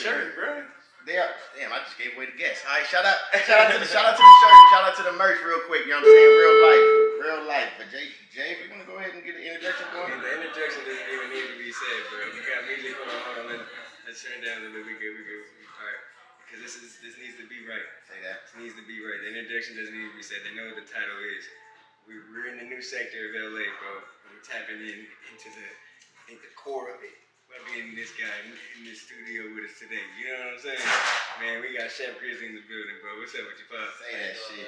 shirt, bro. They are. Damn, I just gave away the guess. All right, shout out to the shirt. Shout out to the merch, real quick. You know what I'm saying? Real life. But Jay, if you want to go ahead and get the introduction going. The introduction doesn't even need to be said, bro. We got music. Hold on. Let's turn it down a little bit. We good. All right. Because this needs to be right. Say that. This needs to be right. The introduction doesn't need to be said. They know what the title is. We're in the new sector of LA, bro. We're tapping into the core of it. By being this guy in this studio with us today. You know what I'm saying? Man, we got Chef Grizzly in the building, bro. What's up with you, Pop? Say that shit.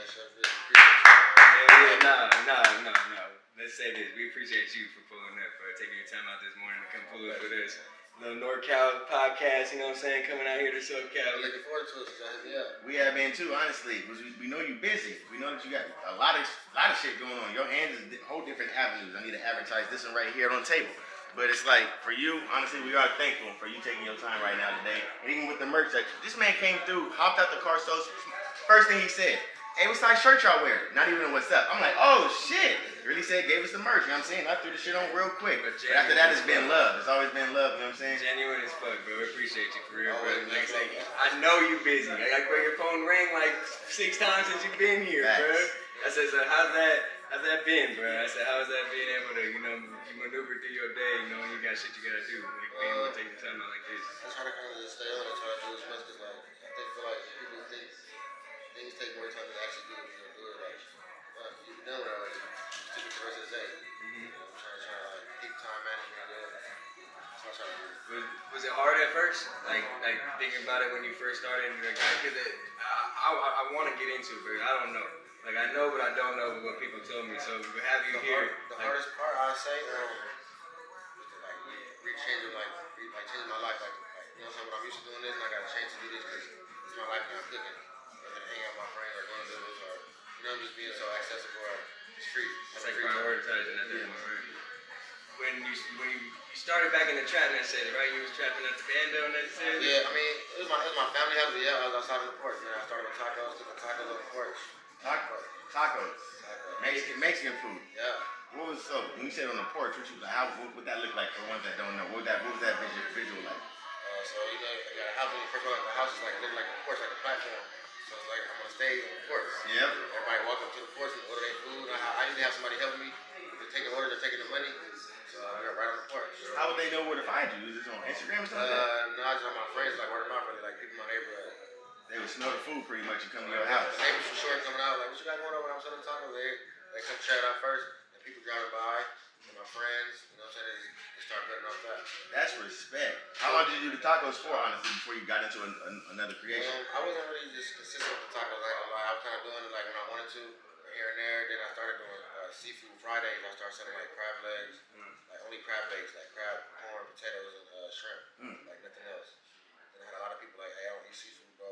No. Let's say this. We appreciate you for pulling up, bro. Taking your time out this morning to come pull up with us. Little NorCal podcast, you know what I'm saying? Coming out here to SoCal. Looking forward to it, yeah. We have been too, honestly. We know you're busy. We know that you got a lot of shit going on. Your hands is whole different avenues. I need to advertise this one right here on the table. But it's like, for you, honestly, we are thankful for you taking your time right now today. And even with the merch section. This man came through, hopped out the car, so first thing he said, hey, what size shirt y'all wear? Not even what's up. I'm like, oh, shit. Really said, gave us the merch, you know what I'm saying? I threw the shit on real quick. But after that, it's been love. It's always been love, you know what I'm saying? Genuine as fuck, bro. We appreciate you, for real, bro. Like I say, I know you busy. Like, bro, your phone rang like 6 times since you've been here, bro. I said, so how's that been, bro? I said, how's that being able to, you maneuver through your day, knowing you got shit you gotta do, like being able to take the time out like this? I try to kind of just stay on and try to do as much, because, like, I feel like people think things take more time than actually do it. You do it, like, well, you've done it already. Just take it the rest of the day. I'm trying to like, keep time management good. That's what I try to do. Was it hard at first? Like thinking about it when you first started? Because I want to get into it, but I don't know. Like, I know, but I don't know what people told me. So to have you here, the hardest part, I say, is to changing my life. Like, you know what I'm saying? When I'm used to doing this, and I got a chance to do this, because it's my life now. I'm cooking, and then hang out with my friends, or going to do this, or just being so accessible or street. It's like prioritizing at that point, right? When you started back in the trap, that said, right? You was trapping at the bando, and that said. Yeah, I mean, it was my family house. Yeah, I was outside on the porch. Then I started with tacos, cooking tacos on the porch. Tacos. Mexican food. Yeah. What was when you said on the porch? What would that look like for ones that don't know? What was that visual like? So you got a house when you first go, the house is like looking like a porch, like a platform. So it's like I'm on stage on the porch. Yep. Everybody walk up to the porch and order their food. I usually have somebody helping me. They're taking orders, they're taking the money. So they're right on the porch. How would they know where to find you? Is this on Instagram or something? No, I just have my friends, like word of mouth, really, like people in my neighborhood. They would smell the food pretty much and come to your house. The neighbors for sure coming out, like, what you got going on when I'm selling tacos? They come check it out first, and people driving by, and my friends, you know what I'm saying, they start betting off that. That's respect. How long did you do the tacos for, honestly, before you got into another creation? I wasn't really just consistent with the tacos. I was kind of doing it like when I wanted to, here and there. Then I started doing seafood Fridays. I started selling like crab legs, like only crab legs, like crab, corn, potatoes, and shrimp, like nothing else. Then I had a lot of people like, hey, I don't eat seafood, bro.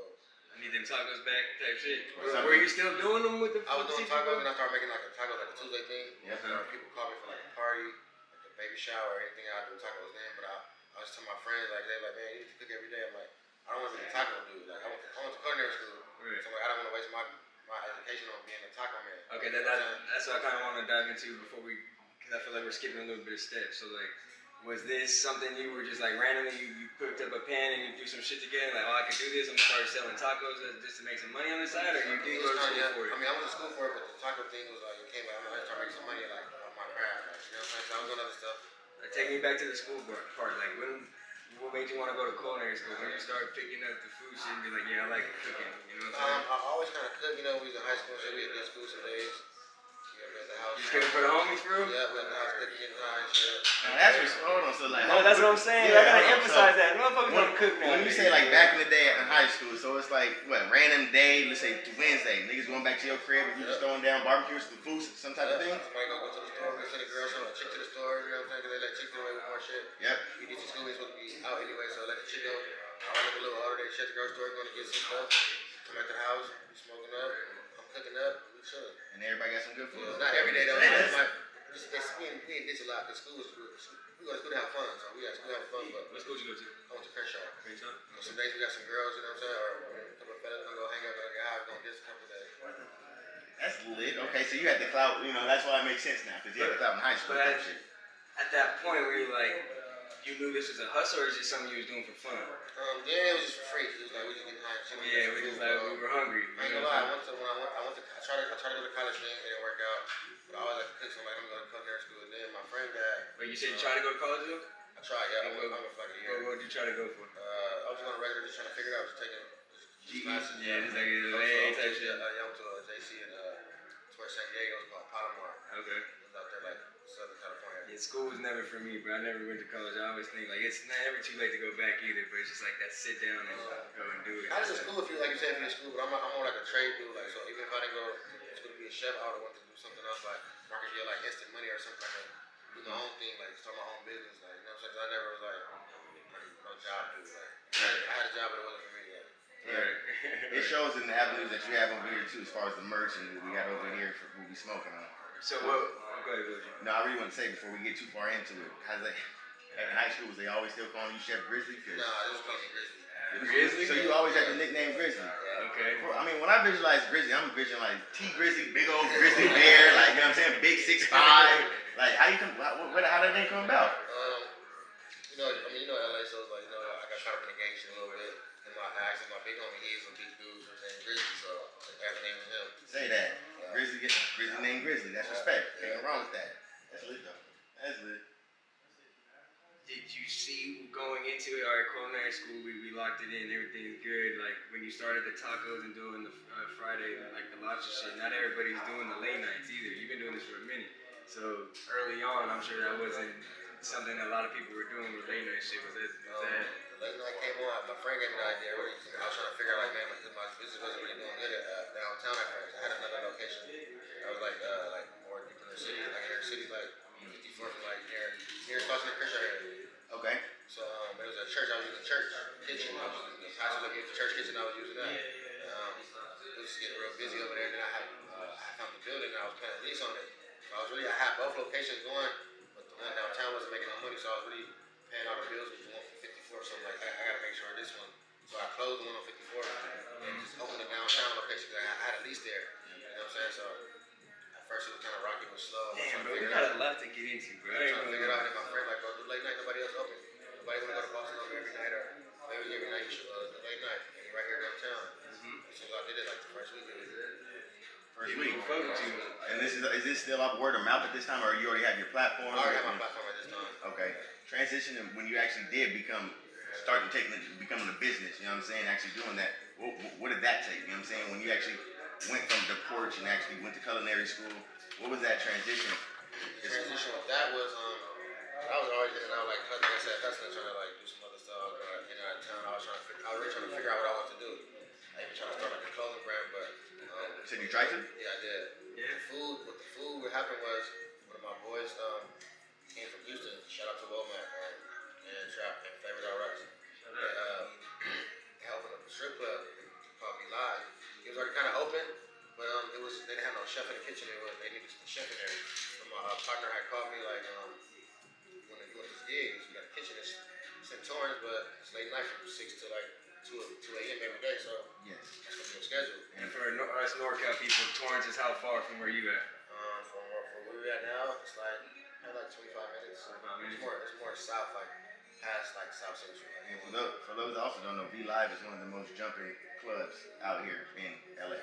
I need them tacos back type shit. Were you still doing them with the I was doing tacos, and I started making like a taco, like a Tuesday thing. Yeah. People call me for like a party, like a baby shower, or anything. I do tacos then. But I was telling my friends, like, they're like, man, you need to cook every day. I'm like, I don't want to be a taco dude. Like, I went to culinary school, right. So like, I don't want to waste my education on being a taco man. Okay, that's what I kind of want to dive into before because I feel like we're skipping a little bit of steps. So like, was this something you were just like randomly, you picked up a pan and you threw some shit together, like, oh, I could do this, I'm gonna start selling tacos just to make some money on the side, or you did go to school for it? I mean, I went to school for it, but the taco thing was like, it came out, I started making some money like on my craft, like, you know what I'm saying? So I was doing other stuff. Like, take me back to the school part, like, what made you want to go to culinary school? When you started picking up the food shit and be like, yeah, I like cooking, you know what I'm saying? I always kind of cook, you know, we was in high school, so we had good school some days. You just cooking for the homies, bro? Yeah, we had the house cooking and shit. Now that's hold on, so like. No, that's what I'm saying. Yeah, I gotta emphasize that. Motherfuckers don't cook now. When you say like back in the day in high school, so it's like what, random day, let's say Wednesday, niggas going back to your crib and you just throwing down barbecue, some food, some type of thing? Somebody go to the store, go to the girl show, a chick to the store, you know what I'm saying? Because they let chicks get away with more shit. Yep. You need your school, you're supposed to be out anyway, so let the chick go. I look a little older, they shut the girl store, going to get some stuff. Come back to the house, we smoking up, I'm cooking up, we chilling. And everybody got some good food. Not every day though. We didn't ditch a lot because school was good. We go to school to have fun, so we got school to have fun. But what school did you go to? I went to Crenshaw. Crenshaw? Some days we got some girls, you know what I'm saying, or a couple of fellas gonna go hang out, gonna get high, we're gonna get a couple of days. That's lit. Okay, so you had the clout, you know, that's why it makes sense now, because you had the clout in high school. But at that point where you're like, you knew this was a hustle, or is it something you was doing for fun? Yeah, it was just for free. It was like we just getting high. Yeah, we just like we were hungry. I ain't gonna lie. I tried to go to college, man. It didn't work out. But I always like to cook, so I'm like, I'm gonna go to culinary school. And then my friend got. Wait, you said you tried to go to college though? I tried, yeah. I went for like a year. What did you try to go for? I was going regular, just trying to figure it out. I was taking classes. Yeah, just like a type shit. Yeah, I went to a JC in towards San Diego. It's called Palomar. Okay. It was out there like Southern California. Yeah, school was never for me, bro. I never went to college. I always think like it's never too late to go back either, but it's just like that sit down and go and do it. I was in school if you like you said if you're in school, but I'm more like a trade dude. Like so, even if I didn't go to school to be a chef, I would have wanted to do something else like market deal, like instant money or something like that. Do my own thing, like start my own business, like you know what I'm saying? 'Cause I never was like no job dude. Like I had a job, but it wasn't for me. Like. Right. It shows in the avenues that you have over here too, as far as the merch and what we got over here for what we smoking on. So what? Go ahead, Luigi. No, I really want to say before we get too far into it, how's that? In high school, was they always still calling you Chef Grizzly? Nah, this was called Grizzly. Grizzly? So you always had the nickname Grizzly. Okay. I mean, when I visualize Grizzly, I'm visualizing T Grizzly, big old grizzly bear, like you know what I'm saying, big 6'5". Like how you come? How did that come about? You know, LA, so it's like I got caught up in the gangster a little bit. And my accent, my big homie, he's a big dude named Grizzly, so I got the name of him. Say that. Grizzly named Grizzly. That's respect. Ain't nothing wrong with that. That's lit though. That's lit. Did you see going into it? All right, culinary school, we locked it in. Everything's good. Like when you started the tacos and doing the Friday, like the lotta shit. Not everybody's doing the late nights either. You've been doing this for a minute. So early on, I'm sure that wasn't something a lot of people were doing with late night shit. Was that? The late night came on. My friend gave me the idea. I was trying to figure out like, man, my business wasn't really doing good at downtown at first. I had another location. I was like more deep in the city, like inner city, like 54th, like near Boston Christian area. Okay. So it was a church. I was using the church kitchen. I was using the pastor that used the church kitchen. I was using that. It was getting real busy over there. Then I found the building and I was paying a lease on it. So I had both locations going, but the one downtown wasn't making no money. So I was really paying all the bills with the one for 54. So I'm like, I gotta make sure this one. So I closed the one on 54 and just opened the downtown location because I had a lease there. You know what I'm saying? So at first it was kind of rocky, it was slow. Damn, bro, we got a lot to get into, bro. I'm trying to figure it out. And my friend like, bro, do late night. Nobody else open. Nobody want to go to Boston every night or maybe every night you should do late night. And you're right here downtown. So I did it like the first week. First week. And is this still up word of mouth at this time, or you already have your platform? I already have my platform at this time. Okay. Transition when you actually did becoming a business, you know what I'm saying, actually doing that, what did that take, you know what I'm saying, when you actually went from the porch and actually went to culinary school, what was that transition? The transition with that was, I was always in and out, like I said, hustling, trying to like do some other stuff, in and out of town. I was really trying to figure out what I wanted to do. I even tried to start like a clothing brand, but So you tried to? Yeah, I did. Yeah. What happened was one of my boys came from Houston. Shout out to Womack and Trap and Favorite Rice. They opened up a strip club called Me Live. It was already kind of open, but they didn't have no chef in the kitchen. They needed a chef in there. So my partner had called me like, you want to do this gig? You got a kitchen. It's in Torrance, but it's late night from 6 to like 2 a.m. every day. So yes, that's gonna be your schedule. And for us NorCal people, Torrance is how far from where you at? From where we at now, it's like 25 minutes. 25 minutes. It's more south, like past like South Central. and for those that also don't know, V Live is one of the most jumping clubs out here in LA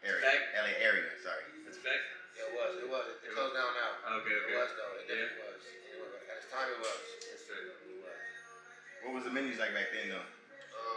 area. Fact? LA area, sorry. That's a fact? Yeah, it was. It closed down now. Okay. It was though. It definitely was. At its time, it was. What was the menus like back then though?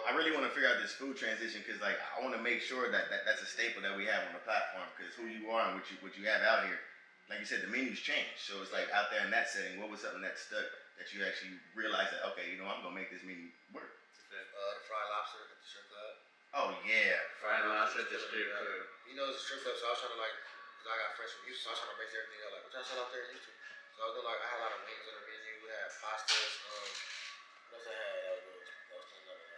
I really want to figure out this food transition because like I want to make sure that's a staple that we have on the platform because who you are and what you have out here. Like you said, the menus change. So it's like out there in that setting, what was something that stuck that you actually realized that, okay, I'm going to make this menu work? The fried lobster at the strip club. Oh, yeah. Fried lobster at the strip club. You know, it's a strip club, so I was trying to like, because I got friends from Houston, so I was trying to base everything up. Like, what y'all sell out there in Houston? So I was doing like, I had a lot of wings on the menu. We had pastas. What else I had? That was another one.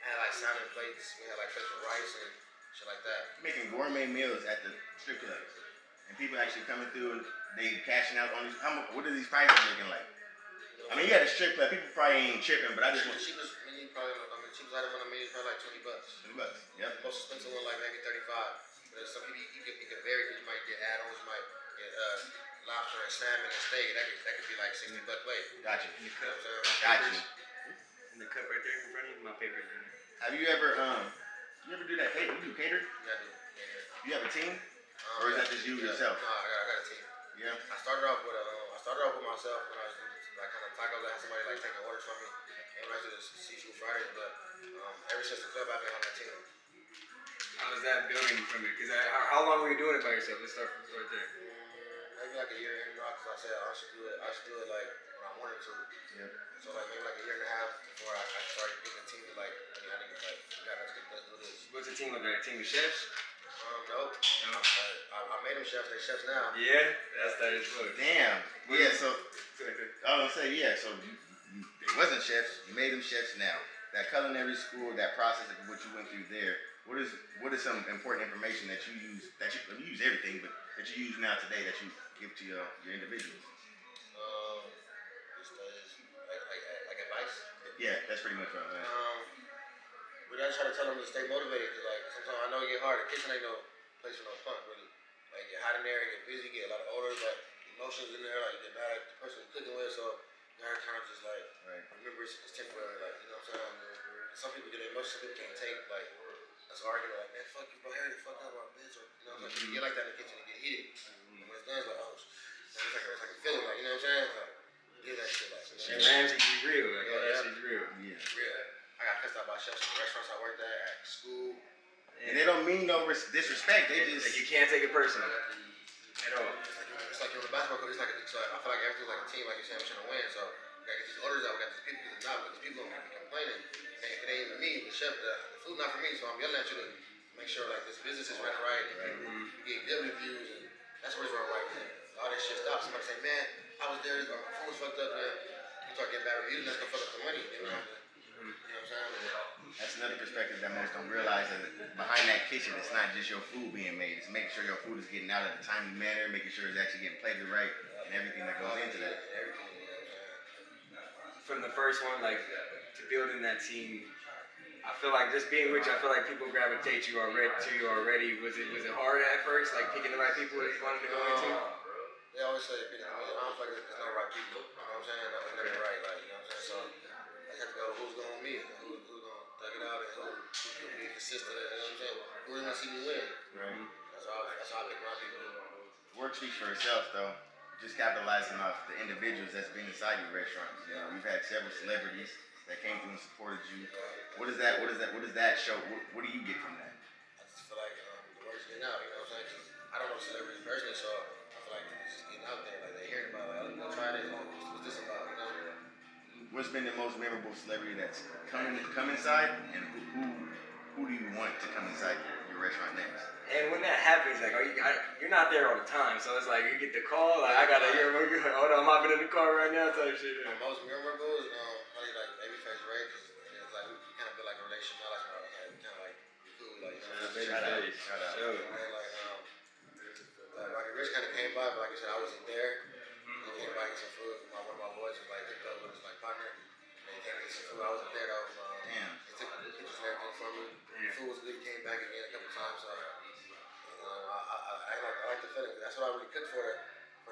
I had like salmon plates. We had like plates with rice and shit like that. Making gourmet meals at the strip club. And people actually coming through and they cashing out on these. What are these prices looking like? I mean, you got a strip club. People probably ain't tripping, but I just want. The cheapest menu probably, the cheapest item on the menu is probably like $20. $20. Yep. The most expensive one like maybe 35. But some people it can vary because you might get add-ons, you might get lobster and salmon and steak. That could be like $60 plate. Gotcha. In the cup. Gotcha. In the cup right there in front of you, my paper's in there. Have you ever do that? Hey, you do catering? Yeah, I do. Yeah. You have a team, or is that just you yourself? No, I got a team. Yeah. I started off with myself when I was doing like kind of tacos. I had somebody like taking orders from me, and when I did the seafood Fridays. But ever since the club, I've been on that team. How was that building from it? Cause how long were you doing it by yourself? Let's start there. Maybe like a year and a half, because I said I should do it like when I wanted to. Yeah. So like maybe like a year and a half before I started getting a team to like, let's do this. What's the team look like? A team of chefs? No. I made them chefs. They're chefs now. Yeah, that's that is good. Damn. Yeah. So I was gonna say yeah. So it wasn't chefs. You made them chefs now. That culinary school, that process of what you went through there. What is some important information that you use? You use everything, but that you use now today that you give to your individuals. Like advice. Yeah, that's pretty much what I'm saying. But I try to tell them to stay motivated. Cause like sometimes I know it get hard. The kitchen ain't no place for no fun, really. Like get hot in there, get busy, get a lot of orders, like emotions in there, like you get mad at the person you're cooking with. So you gotta kind of just like remember it's temporary, like you know what I'm saying. And some people get emotions, some people can't take like that's arguing like man, fuck you, bro, hurry the fuck up about this, or you know what I'm saying. You get like that in the kitchen, you get heated. And when it's done, it's like oh, it's like a feeling, like you know what I'm saying. It's like get that shit, like. And Ramsey be real, like all that shit's real. Yeah. Real. I got pissed off by chefs in the restaurants I worked at school. And they don't mean no disrespect. They just like you can't take it personal at all. It's like you're a basketball coach. It's like so I feel like everything's like a team. Like you said, we're trying to win. So we gotta get these orders out. We got these people to not because people don't be complaining. And it ain't even me, the chef. The food's not for me. So I'm yelling at you to make sure like this business is running right. And you get good reviews. And that's where it's running right. All this shit stops. Somebody say, man, I was there. My food was fucked up. Man, you start getting bad reviews. That's gonna fuck up the money. You know what I'm saying? that's another perspective that most don't realize that behind that kitchen, it's not just your food being made. It's making sure your food is getting out in a timely manner, making sure it's actually getting plated right, and everything that goes into that. From the first one, like to building that team, I feel like just being with you, I feel like people gravitate to you already. Was it hard at first, like picking the right people that you wanted to go into? They always say, I don't feel like there's no right people. You know what I'm saying? Nothing's never right, like, you know what I'm saying? So I have to go, who's going to me? Who's going to thug it out and who's going to be consistent? You know what I'm saying? Who's going to see me win? Right. That's how I pick my people. Work speaks for itself, though. Just capitalizing off the individuals that's been inside your restaurants. You know, we've had several celebrities that came through and supported you. What does that show? What do you get from that? I just feel like the word's getting out, you know what I'm saying? 'Cause I don't know celebrities personally, so I feel like it's just getting out there. Like they're hearing about, like, oh, try this. What's this about? You know? What's been the most memorable celebrity that's come inside, and who do you want to come inside your restaurant next? And when that happens, like, you're not there all the time, so it's like you get the call, like I gotta hear, hold on, I'm hopping in the car right now, type shit. The most memorable is probably like Babyface Ray, because it's like we kind of built like a relationship. Now, like kind of like cool, like you know. Shout out. Like Rocky Rich kind of came by, but like I said, I wasn't there. He came by to get some food. One of my boys was like picked up with his like partner. And he came to get some food. I wasn't there though. Damn. He took pictures and everything for me. The food was good. He came back again a couple times. So I like the feeling. That's what I really cook for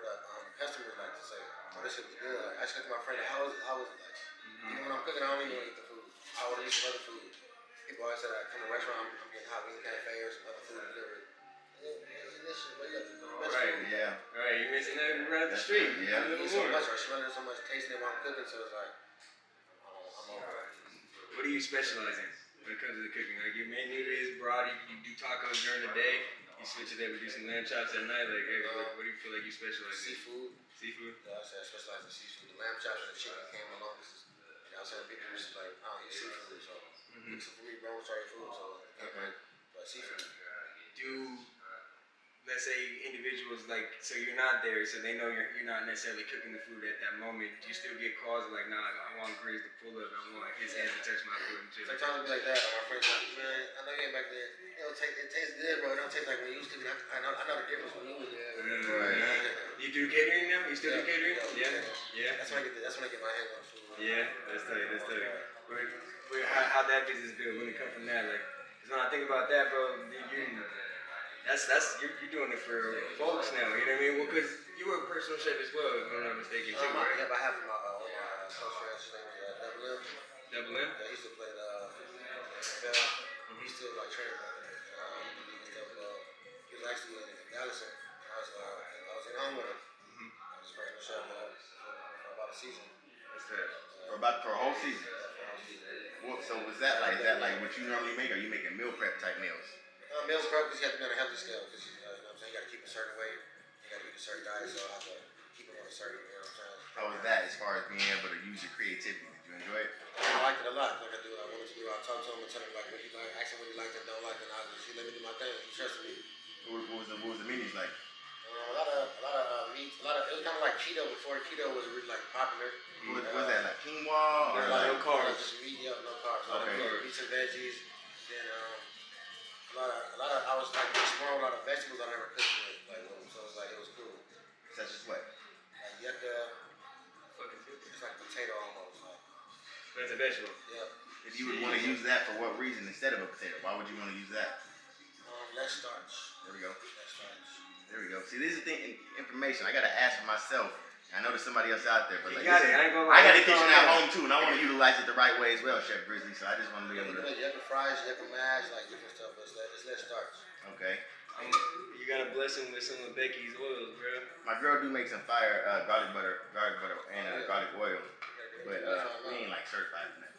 the customers, like to say, oh, this shit was good. Like, I just cooked to my friend. Like, how was it like? Even when I'm cooking, I don't even want to eat the food. I want to eat some other food. People always say that from the restaurant, I'm getting hot wings, cafe, or some other food delivered. This shit, but you got the best food. Yeah. Right, you're missing that right up the street. Yeah. I eat so much, I smell it so much, tasting it while I'm cooking, so it's like, I'm over it. What do you specialize in when it comes to the cooking? Like your menu is broad, you do tacos during the day, you switch it up, we do some lamb chops at night. Like, hey, what do you feel like you specialize in? Seafood. Seafood? Yeah, I said I specialize in seafood. The lamb chops and the chicken came along. You know, I said people used to like, I don't eat seafood, so for me, bro, sorry food, so I can't mind. But seafood. Do, let's say individuals like, so you're not there, so they know you're not necessarily cooking the food at that moment. Do you still get calls like, nah, I want Grizz to pull up, I want his hands to touch my food and shit? Sometimes it be like that. My friends like, man, I know you ain't back there. It tastes good, bro. It don't taste like when you used to. I know the difference when you was there. You do catering now? You still do catering? Yeah. That's when I get my hands on food. Yeah, that's tight. How that business built when it comes from that, like, cause when I think about that, bro, you're doing it for folks now. You know what I mean? Well, because you were a personal chef as well, if I'm not mistaken too, right? Yeah, I have my close friends. His name was Double M. Double M. Yeah, he used to play the NFL. He still like trained. He was actually in Dallas. I was in home with him. I was personal chef for about a season. That's it. For a whole season. So was that like? Is that like what you normally make? Or are you making meal prep type meals? Meals prep because you have to be on a healthy scale. Because you know what I'm saying, you got to keep a certain weight. You got to eat a certain diet. So I have to keep it on a certain. You know what I'm saying? How was that as far as being able to use your creativity? Did you enjoy it? I liked it a lot. Like I do. I wanted to do. I talked to him and tell him like what he like, ask him what he liked and don't like, and he let me do my thing. He trusted me. What was the menus like? A lot of meats. It was kind of like keto before keto was really like popular. What was that like quinoa or like like no carbs? Just meat, yeah, no carbs. Okay. Meats and veggies. Then a lot of. I was like exploring a lot of vegetables I never cooked with. Like so, it was cool. such as what? Like yucca. It's like potato almost. But it's a vegetable. Yeah. If you would want to use that for what reason instead of a potato? Why would you want to use that? Less starch. There we go. Less starch. There we go. See, this is the information I gotta ask for myself. I know there's somebody else out there, but like, got it. I ain't gonna lie. I got a kitchen at home too, and I want to utilize it the right way as well, Chef Grizzly. So I just want to be able to. Yucca fries, yucca mash, like different stuff, but it's less starch. Okay. You gotta bless him with some of Becky's oils, bro. My girl do make some fire garlic butter, and garlic oil, but we ain't like certified in that.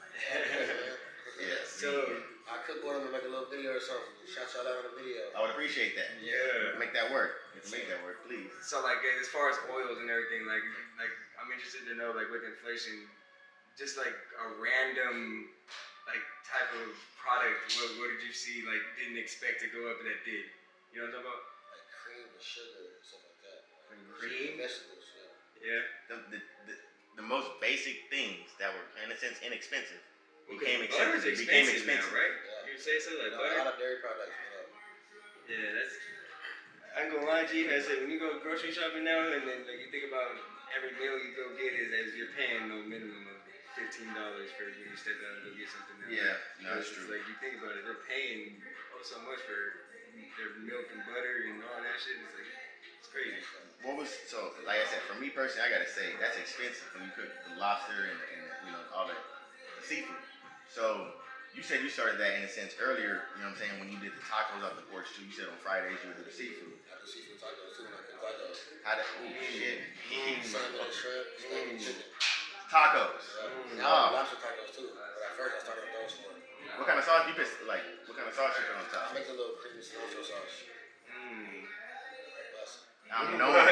Yeah. So I could go on and make a little video or something. Shout y'all out on the video. I would appreciate that. Yeah. Make that work. Make that work, please. So like as far as oils and everything, like I'm interested to know like with inflation, just like a random like type of product, what did you see like didn't expect to go up that did? You know what I'm talking about? Like cream and sugar and stuff like that. Cream? Vegetables, Yeah. The most basic things that were in a sense inexpensive became Butter's expensive now, right? Yeah. You say so like A butter? lot of dairy products, Yeah, that's. I ain't gonna lie to you. I said when you go grocery shopping now, and then like you think about every meal you go get is as you're paying no minimum of $15 for when you step out and go get something. Now. Yeah, no, that's true. Like you think about it, they're paying so much for their milk and butter and all that shit. It's like it's crazy. Like I said, for me personally, I gotta say that's expensive when you cook the lobster and all the seafood. So you said you started that in a sense earlier. You know what I'm saying? When you did the tacos off the porch too, you said on Fridays you would do the seafood. I do seafood tacos too when I cook tacos. Shit. Salmon and shrimp, steak and chicken. Tacos. Now I do lobster tacos too. But at first I started with those four. What kind of sauce you put? Like what kind of sauce you put on top? I make a little creamy cilantro sauce. I'm knowing.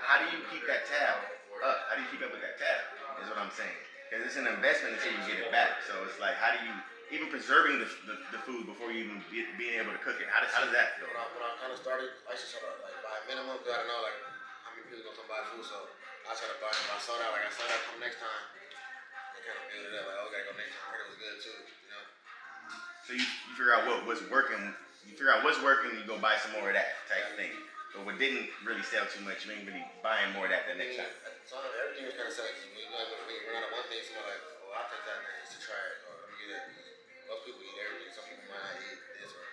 How do you keep that tab up? How do you keep up with that tab? Is what I'm saying. Because it's an investment until you get it back. So it's like, how do you even preserving the food before you even being able to cook it? How does that go? When I kind of started, I used to start like buy minimum because I don't know like how many people gonna come buy food. So I try to buy. If I saw that, like I saw that come next time, they kind of build it up. Like, oh, gotta go next time. I heard it was good too. You know. So you figure out what's working. You figure out what's working, you go buy some more of that type thing. But what didn't really sell too much, you ain't really buying more of that the next time. So everything was kind of selling. When you run out of one thing, someone like, oh, I'll take that and to try it, or let me get it. Most people eat everything. Some people might not eat this, or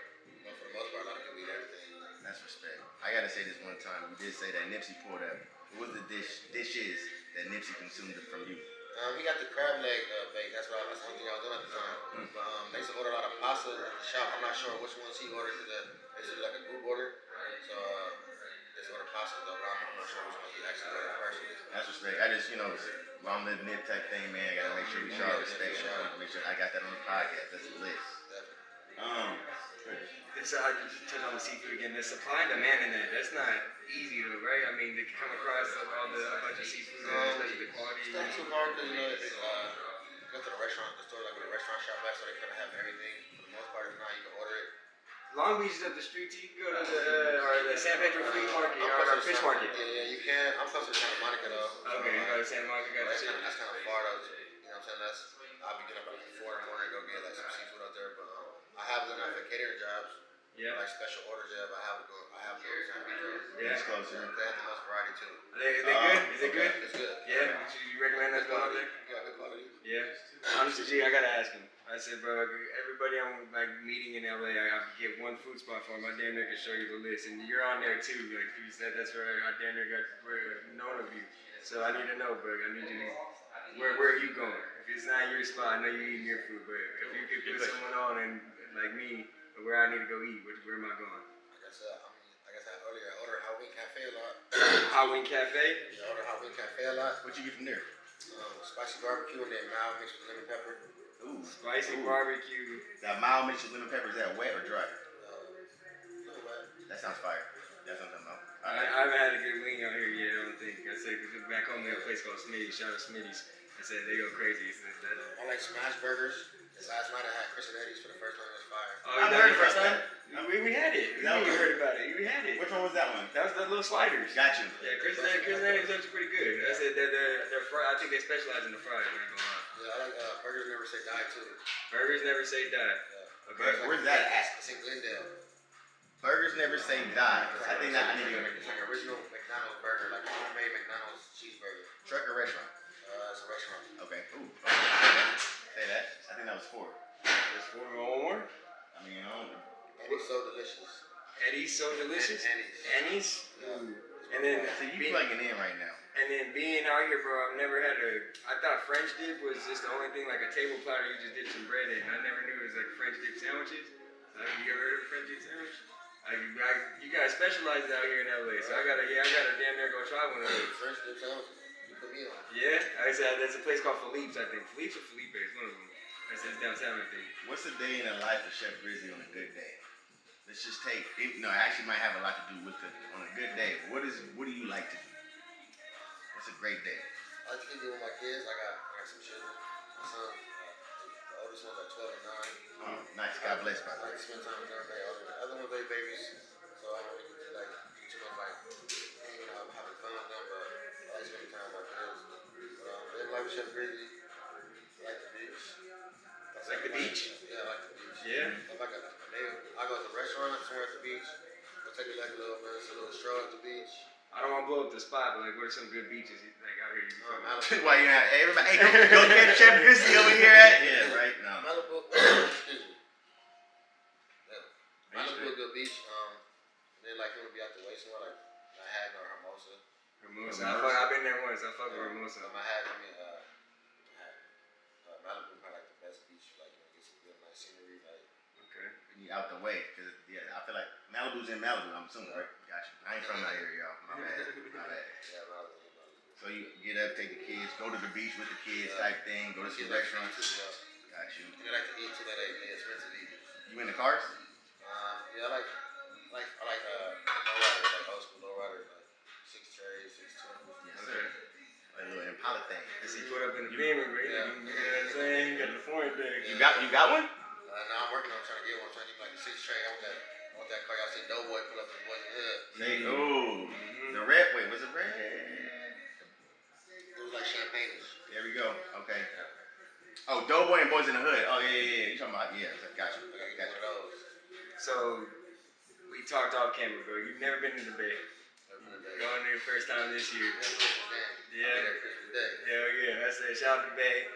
for the most part, a lot of people eat everything. That's respect. I gotta say this one time. You did say that Nipsey pulled up. What was the dishes that Nipsey consumed from you? We got the crab leg baked. That's the only thing I was doing at the time. They used to order a lot of pasta at the shop. I'm not sure which ones he ordered because it's like a group order. So they just ordered pasta though, but I'm not sure which one he actually ordered personally. That's respect. I just, long live Nip type thing, man. I gotta make sure we show our respect. Make sure I got that on the podcast. That's the list. So I just touch on the seafood again. The supply and demand in that, that's not easy though, right? I mean, to come across a bunch of seafood, especially the quality. It's not too hard because, go to the restaurant, the store, like with a restaurant shop back, so they kind of have everything. For the most part, if not, you can order it. Long Beach is up the street, you can go to the San Pedro Flea Market or Fish Market. Yeah, you can. I'm close to Santa Monica though. Okay, you go to Santa Monica, got the shit. That's kind of far though. You know what I'm saying? I'll be getting up at like 4 in the morning to go get like some seafood out there. But I have done that for catering jobs. Yeah. Like special order job. I have to San Pedro. Yeah, it's closer. They have the most variety too. Is it good? Is it good? It's good. Yeah. You recommend us going out there? Yeah, good quality. Yeah. Honestly, G, I gotta ask him. I I said, bro, everybody I'm like meeting in LA, I get one food spot for them. I damn near can show you the list, and you're on there too. Like you said, that's where I damn near got known of you. So I need to know, bro. I need you to. Where are you going? If it's not your spot, I know you eating your food, but if you could put someone on and like me, where I need to go eat, where am I going? Like I said earlier, I order Halloween Cafe a lot. Halloween Cafe? Yeah, I order Halloween Cafe a lot. What you get from there? Spicy barbecue and then mild mixed with lemon pepper. Ooh, spicy barbecue. That mild mixed with lemon pepper, is that wet or dry? A little wet. That sounds fire. That's what I'm talking about. I haven't had a good wing out here yet, I don't think. I said, because back home we have a place called Smitty's. Shout out Smitty's. I said, they go crazy. I like smash burgers. Last night I had Culinary for the first time. It was fire. Oh, you heard the first time? We had it. You heard about it. We had it. Which one was that one? That was the little sliders. Got you. Yeah, Culinary is actually pretty good. I said they're fried. I think they specialize in the fries. I ain't gonna lie. Yeah, I like Burgers Never Say Die too. Burgers Never Say Die. Yeah. Okay. Where's that at? It's in Glendale. Burgers Never Say Die. I think that I need to go. It's like original McDonald's burger, like homemade McDonald's cheeseburger. Truck or restaurant? It's a restaurant. Okay. Ooh. Say that. I think that was 4. There's 4 more. I mean, Eddie's so delicious. Eddie's so delicious. Annie's. And then so you plugging in right now. And then being out here, bro, I've never had I thought French dip was just the only thing, like a table platter you just dip some bread in. I never knew it was like French dip sandwiches. You ever heard of French dip sandwich? You guys specialize out here in LA, so I gotta damn near go try one of those. French dip sandwiches. You put me on. Yeah, I said there's a place called Philippe's, I think. Philippe's or Felipe's, one of them. I said it's downtown, I think. What's a day in the life of Chef Grizzly on a good day? Let's just take. It actually might have a lot to do with cooking. On a good day, what do you like to do? What's a great day? I like to kick it with my kids. I got some children. My son, the oldest one's like 12 and 9. Oh, nice. God bless, I brother. like to spend time with them. The other ones, they babies, so I don't really get to like do too much like hanging out, having fun with them. But I like spending time with my kids. They like Chef Grizzly. I like the beach. Like the beach? Yeah, I like the beach. Yeah. If I go to a restaurant somewhere at the beach. We'll take like a little stroll at the beach. I don't want to blow up the spot, but like, what are some good beaches like out here? Why you not? Everybody, hey, go get Chef Grizzly over here at? Yeah, right. No. Malibu. Excuse me. Yeah. Malibu, a good beach. And then like you wanna be out the way somewhere like Manhattan or Hermosa. I've been there once. I fuck with Hermosa. Malibu probably like the best beach. Like get some good nice scenery. Like. Okay. You out the way, cause I feel like Malibu's in Malibu. I'm assuming, right? Got you. I ain't from that area, y'all. My bad. Yeah, Malibu. So you get up, take the kids, go to the beach with the kids, type thing, go to some restaurants. Got you. And they like to eat too, that they expensive eating. You in the cars? Yeah, I like lowriders, like old school lowriders, like 6 trays, 6 tubes. Yes, sir. Like a little Impala thing. He put up in the Beamer, right? You know what I'm saying? You got the foreign thing. You got one? No, I'm working on trying to get one. I'm trying to get like a 6 tray. I want that car. Y'all see Doughboy pull up in the boy in the hood. The red. Wait, was it red? It was like champagne-ish. There we go. Okay. Oh, Doughboy and Boys in the Hood. Oh yeah. You talking about Got you. I gotta get one of those. So we talked off camera, bro. You've never been to the Bay. Going there first time this year. Yeah. Hell yeah. I said shout out to the Bay.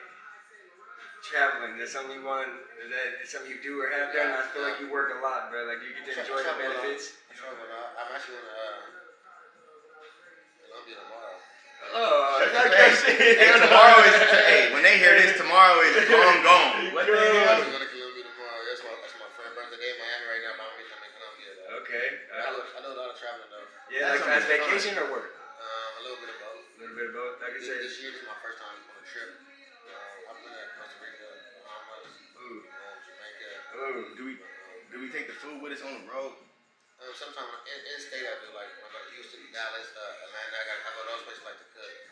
Traveling, that's something you want. That's something you do or have done. I feel like you work a lot, bro. Like you get to enjoy the benefits. I'm actually in Colombia tomorrow. Oh, tomorrow is. Hey, when they hear this, tomorrow is gone. What the hell? I'm going to Colombia tomorrow. That's my friend's birthday in Miami right now. But I'm in Colombia. Though. Okay. I do a lot of traveling though. Yeah, like as vacation or work? A little bit of both. A little bit of both. Like I said, this year is my first time on a trip. I've been at Costa Rica, Bahamas, Jamaica. Do we take the food with us on the road? Sometimes in state I do, like when I go to Houston, Dallas, Atlanta. I go to those places like to cook. You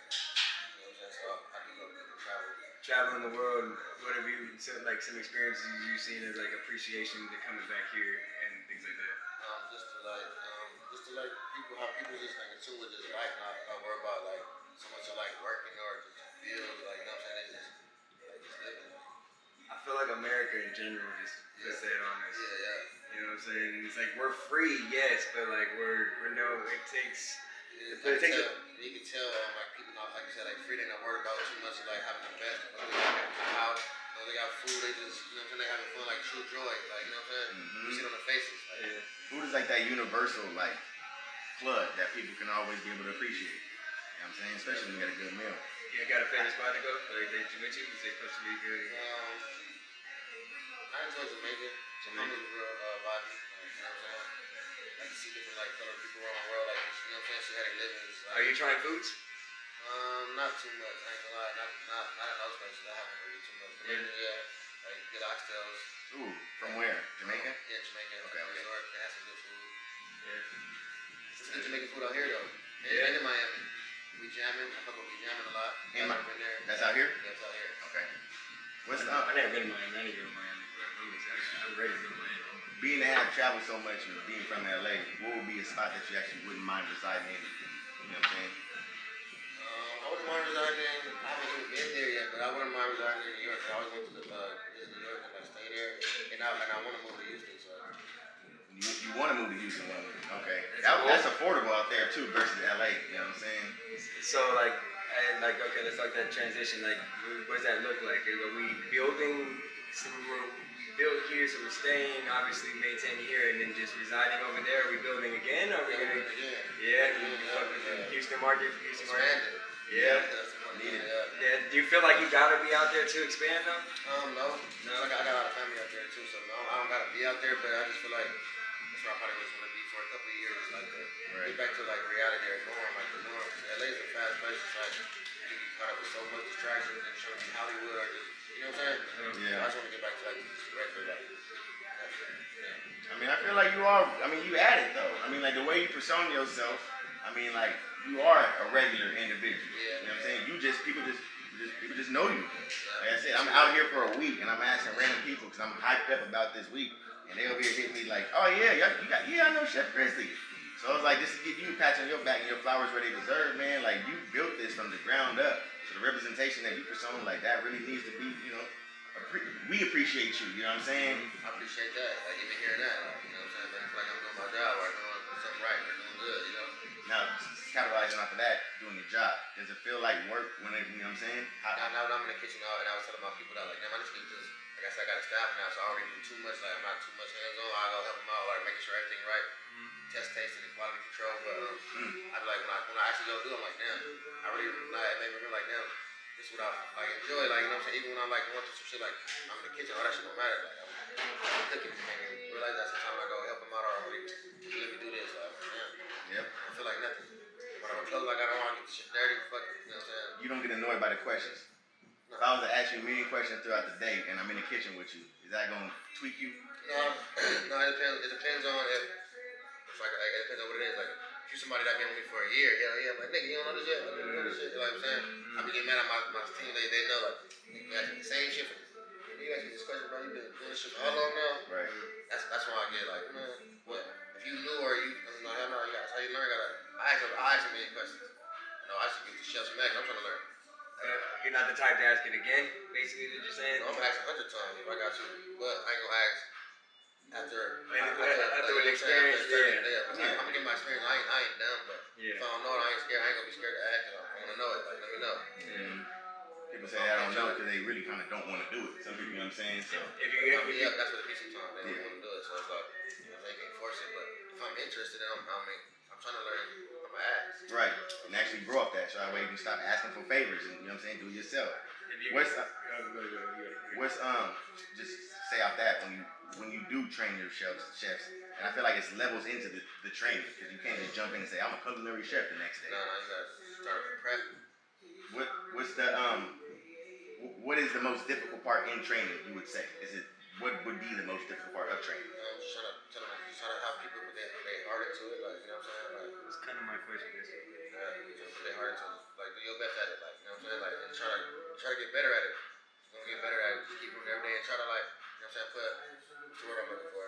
know what I'm saying? So I do go to travel. Traveling the world, what have you some experiences you've seen as like appreciation to coming back here and things like that? Just to like people, how people just like in tune with this life, not worry about like so much of like working or just bills, like you know what I'm saying? They just living. I feel like America in general just puts that on us. Yeah. You know what I'm saying? It's like we're free, yes, but like we're no. It takes. You can tell like people not like you said like free. They're not worried about too much of like having the best. They got a house, they got food, they just, you know what I'm saying, they having fun, like true joy, like, you know what I'm saying? You see it on their faces. Like, Yeah. Food is like that universal, like, flood that people can always be able to appreciate. You know what I'm saying? Especially when you got a good meal. You got a favorite spot to go? Like that you went to? You say Costa Rica? I enjoy Jamaica. Jamaica's a real vibe. Like, you know what I'm saying? Like to see different like color people around the world. Like, you know what I'm saying? See how they live. Like, Are you trying foods? Not too much. I ain't gonna lie. Not in those places. I haven't really too much. Yeah. Like good oxtails. Ooh, from where? Jamaica? Yeah, Jamaica. Okay. Resort. They have some good food. Yeah. There's good Jamaican food out here though. Yeah. And in Miami. We jamming. I fuck with we jamming a lot. Been there. That's out here? Yeah, it's out here. Okay. What's I never been to Miami. I need to go to Miami. I'm ready to go to Miami. Being to have traveled so much and being from LA, what would be a spot that you actually wouldn't mind residing in? You know what I'm saying? I wouldn't mind residing in, I haven't even been there yet, but I wouldn't mind residing in New York. I always went to visit New York and like stay there. And I want to move to Houston, so. You want to move to Houston, okay. That's affordable out there too versus LA, you know what I'm saying? So like, okay, let's talk that transition. Like, what does that look like? Are we building? So we're built here, so we're staying, obviously maintain here, and then just residing over there. Are we building again? Are we gonna? Yeah. You fuck with the Houston market, Houston market. Yeah. Yeah. Do you feel like you gotta be out there to expand though? No. I got a lot of family out there too, so no, I don't gotta be out there, but I just feel like that's where I probably was gonna be for a couple of years, like get back to like reality or norm, like the norm. LA is a fast place, it's like you get caught up with so much distractions and trying to be Hollywood or just, you know what I'm saying? Yeah. I just want to get back to like just regular life. I mean, I feel like you are. I mean, you at it though. I mean, like the way you persona yourself. I mean, like you are a regular individual. Yeah. You know what I'm saying? People just know you. Like I said, I'm out here for a week and I'm asking random people because I'm hyped up about this week, and they over here hitting me like, oh yeah, I know Chef Grizzly. So I was like, this is give you a pat on your back and your flowers where they deserve, man. Like you built this from the ground up. So the representation that you persona like that really needs to be, you know. We appreciate you, you know what I'm saying? I appreciate that. Like even hearing that, like, you know what I'm saying? I feel like I'm doing my job or doing something right or doing good, you know? Now, capitalizing off of that, doing your job, does it feel like work whenever, you know what I'm saying? Now that I'm in the kitchen and I was telling my people that, like, damn, I just need this. Like I said, I got a staff now, so I already do too much. Like, I'm not too much hands-on. I go help them out, like, making sure everything right. Test tasting and quality control. But I be like, when I actually go do it, I'm like, damn, I really, like, it made me feel like, damn, this is what I, like, enjoy. Like, you know what I'm saying? Even when I'm, like, going through some shit, like, I'm in the kitchen, all that shit don't matter. Like, I'm cooking and making, realize that's the time I go help them out or let me do this. Like, damn. Yep. I feel like nothing. When I'm clothes like I don't want to get the shit dirty, fuck it, you know what I'm saying? You don't get annoyed by the questions. No. If I was to ask you a million questions throughout the day and I'm in the kitchen with you, is that gonna tweak you? No, it depends. It depends on if like it depends on what it is. Like if you're somebody that been with me for a year, hell yeah, I'm like nigga, you don't know this yet. Like, you know this shit. You know what I'm saying? I be getting mad at my team. They know like you ask me the same shit. You ask me this question, bro. You been doing this shit for how long now? Right. That's why I get like, man, what if you knew or you know, hell no, that's how you learn. I ask a million questions. No, I should get the chef's mag. I'm trying to learn. You're not the type to ask it again, basically, what you're saying? I'm gonna ask 100 times if I got to, but I ain't gonna ask after an experience. I'm gonna get my experience. I ain't dumb, but if I don't know it, I ain't scared. I ain't gonna be scared to ask it. I wanna know it. Like, let me know. People say I don't know because they really kind of don't want to do it. Some people, you know what I'm saying? So If you that's what it be sometimes. They don't want to do it, so it's like, you know, they can't force it. But if I'm interested, then I'm trying to learn. I'm gonna ask. right, and actually grow up that so that way you can stop asking for favors and you know what I'm saying, do it yourself. What's just say out that when you do train your chefs, and I feel like it's levels into the training because you can't just jump in and say I'm a culinary chef the next day. No, you gotta start with prep. What's the what is the most difficult part in training? You would say what would be the most difficult part of training? Just trying to have people put their heart into it, like, you know what I'm saying? Like, that's kind of my question. Put their heart into it, like, do your best at it, like, you know what I'm saying? Like, and try to get better at it. You're gonna get better at it. Just keep doing it every day and try to, like, you know what I'm saying? Put what's the word I'm looking for?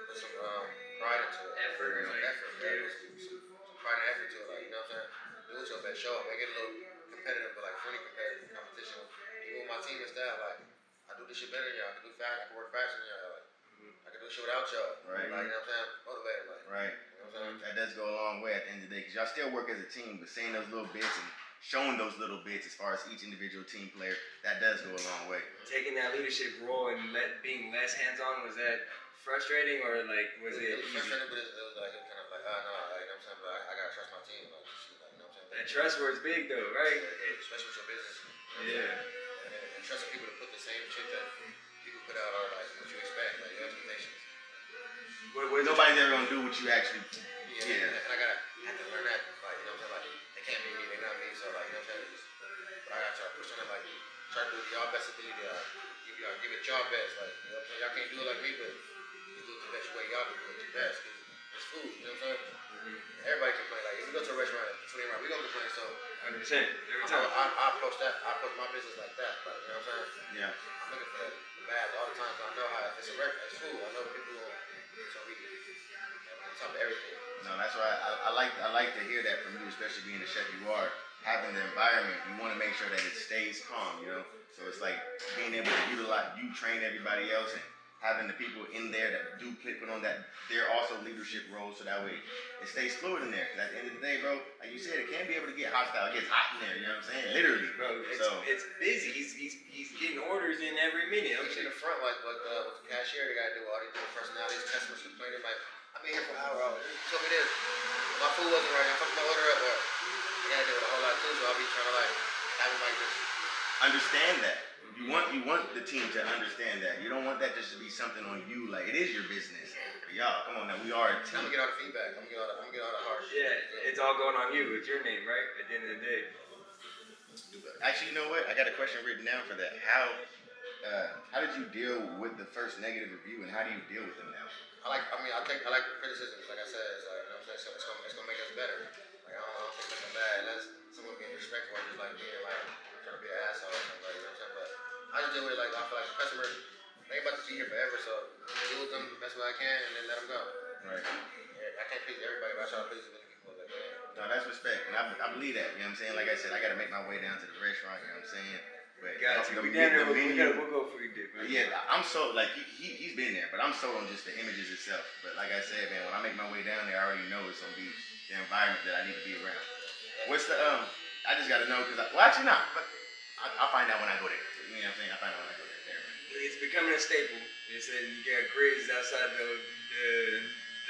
Put some pride into it. Effort, some pride and effort to it, like, you know what I'm saying? Do it your best. Show up. Make it a little competitive, but like friendly competitive competition. Even with my team and staff, like, I do this shit better than y'all. I can do fast. I can work faster than y'all. Like, I can do shit without y'all. Right. Like, you know what I'm saying? Motivated, like. Right. You know what I'm saying? That does go a long way at the end of the day because y'all still work as a team, but saying those little bits and showing those little bits as far as each individual team player, that does go a long way. taking that leadership role and being less hands-on, was that frustrating or like was it was easy? frustrating, but it was like kind of like, no, like, you know what I'm saying? But I gotta trust my team, like, you know what I'm saying? That trust word's big though, right? Especially with your business. Yeah. And trusting people to put the same shit that people put out or like what you expect, like your expectations. Nobody's ever gonna do what you actually. Yeah. And I have to learn that, like, you know what I'm saying? Like, they can't be me, they're not me, so like, you know what I'm saying? But I gotta try to push on them, like, try to do y'all best ability, give it y'all best, like, you know what I'm saying? Y'all can't do it like me, but you do it the best way y'all can do it the best, cause it's food, you know what I'm saying? Everybody complain, like, if we go to a restaurant, we gonna complain, so. 100%. Every time. I approach my businons like that, like, you know what I'm saying? Yeah. I'm looking for that bad all the time, so I know how it's it's food. I know people so we on top of everything. No, that's why I like to hear that from you, especially being the chef you are. Having the environment, you want to make sure that it stays calm, you know. So it's like being able to utilize, you train everybody else, and having the people in there that do put on that, they're also leadership roles, so that way it stays fluid in there. Because at the end of the day, bro, like you said, it can be able to get hostile. It gets hot in there, you know what I'm saying? Literally, bro. It's busy. He's getting orders in every minute. I'm in the front, like with the cashier, they gotta do all these different personalities, customers complaining, like, I've been here for an hour. You told me this. My food wasn't right. I fucked my order up. Or I gotta do it a whole lot too, so I'll be trying to like have them like this. Understand that. You want the team to understand that. You don't want that just to be something on you. Like, it is your business. But y'all, come on now. We are a team. I'm gonna get all the feedback. I'm gonna get all the hard shit. Yeah, it's all going on you. It's your name, right? At the end of the day. Actually, you know what? I got a question written down for that. How did you deal with the first negative review, and how do you deal with them now? I like the criticism. Like I said, it's like, you know what I'm saying? So it's gonna make us better. Like I don't think nothing bad unless someone being disrespectful or just like being like trying to be an asshole or something. Like, you know what I'm saying? But I just deal with it like I feel like the customer, they ain't about to be here forever, so deal with them the best way I can and then let them go. Right. Yeah, I can't please everybody, but I try to please as many people as I can. No, that's respect, and I believe that. You know what I'm saying? Like I said, I got to make my way down to the restaurant. You know what I'm saying? But we'll go for you, Dick. Yeah, I'm so like he's been there, but I'm sold on just the images itself. But like I said, man, when I make my way down there, I already know it's gonna be the environment that I need to be around. What's the I just gotta know because actually not, but I'll find out when I go there. You know what I'm saying? I'll find out when I go there. It's becoming a staple. They said you got Grizzly outside the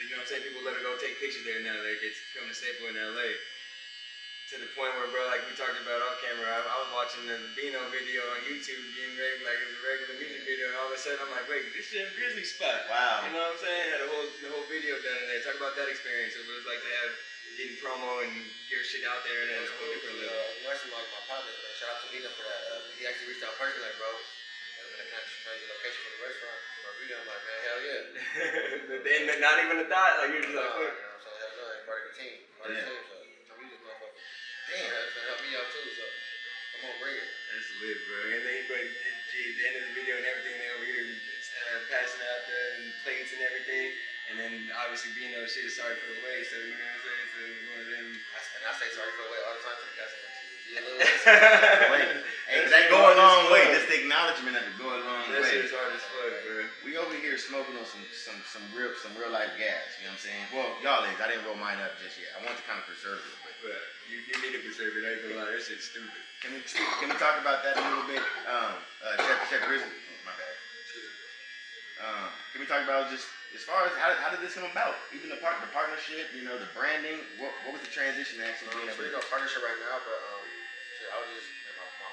you know what I'm saying? People let it go take pictures there now. Like it's becoming a staple in LA. To the point where, bro, like we talked about off camera, I was watching the Bino video on YouTube, getting ready, like it was a regular music video, and all of a sudden I'm like, wait, this shit Grizzly spot. Wow. You know what I'm saying? Had the whole video done in there. Talk about that experience. What it was like to have getting promo and get shit out there and then a whole different level. You actually like my partners, man. Shout out to Bino for that. He actually reached out personally, like, bro. Can I change the location for the restaurant? For a video, I'm like, man, hell yeah. And not even a thought, like you're just like, fuck. You know what I'm saying? Hell no, it's part of the team. Part of the team, so come use this motherfucker. Damn, that's gonna help me out too, so come on, bring it. That's lit, bro. And then, but gee, at the end of the video and everything, they over here passing out the plates and everything. And then obviously Bino shit is sorry for the way, so you know what I'm saying? So one of them. And I say sorry for the way all the time to the customers. Hey, that go a long way. Just the acknowledgement of it go a long way. That shit is hard as fuck, bro. We over here smoking on some real life gas. You know what I'm saying? Well, y'all is. I didn't roll mine up just yet. I want to kind of preserve it, but you need to preserve it. I ain't gonna lie, that shit's stupid. Can we talk about that a little bit? Chef Grizzly. My bad. Can we talk about just as far as how did this come about? Even the partnership, you know, the branding. What was the transition to actually being able to? We don't partnership right now, but shit, I was just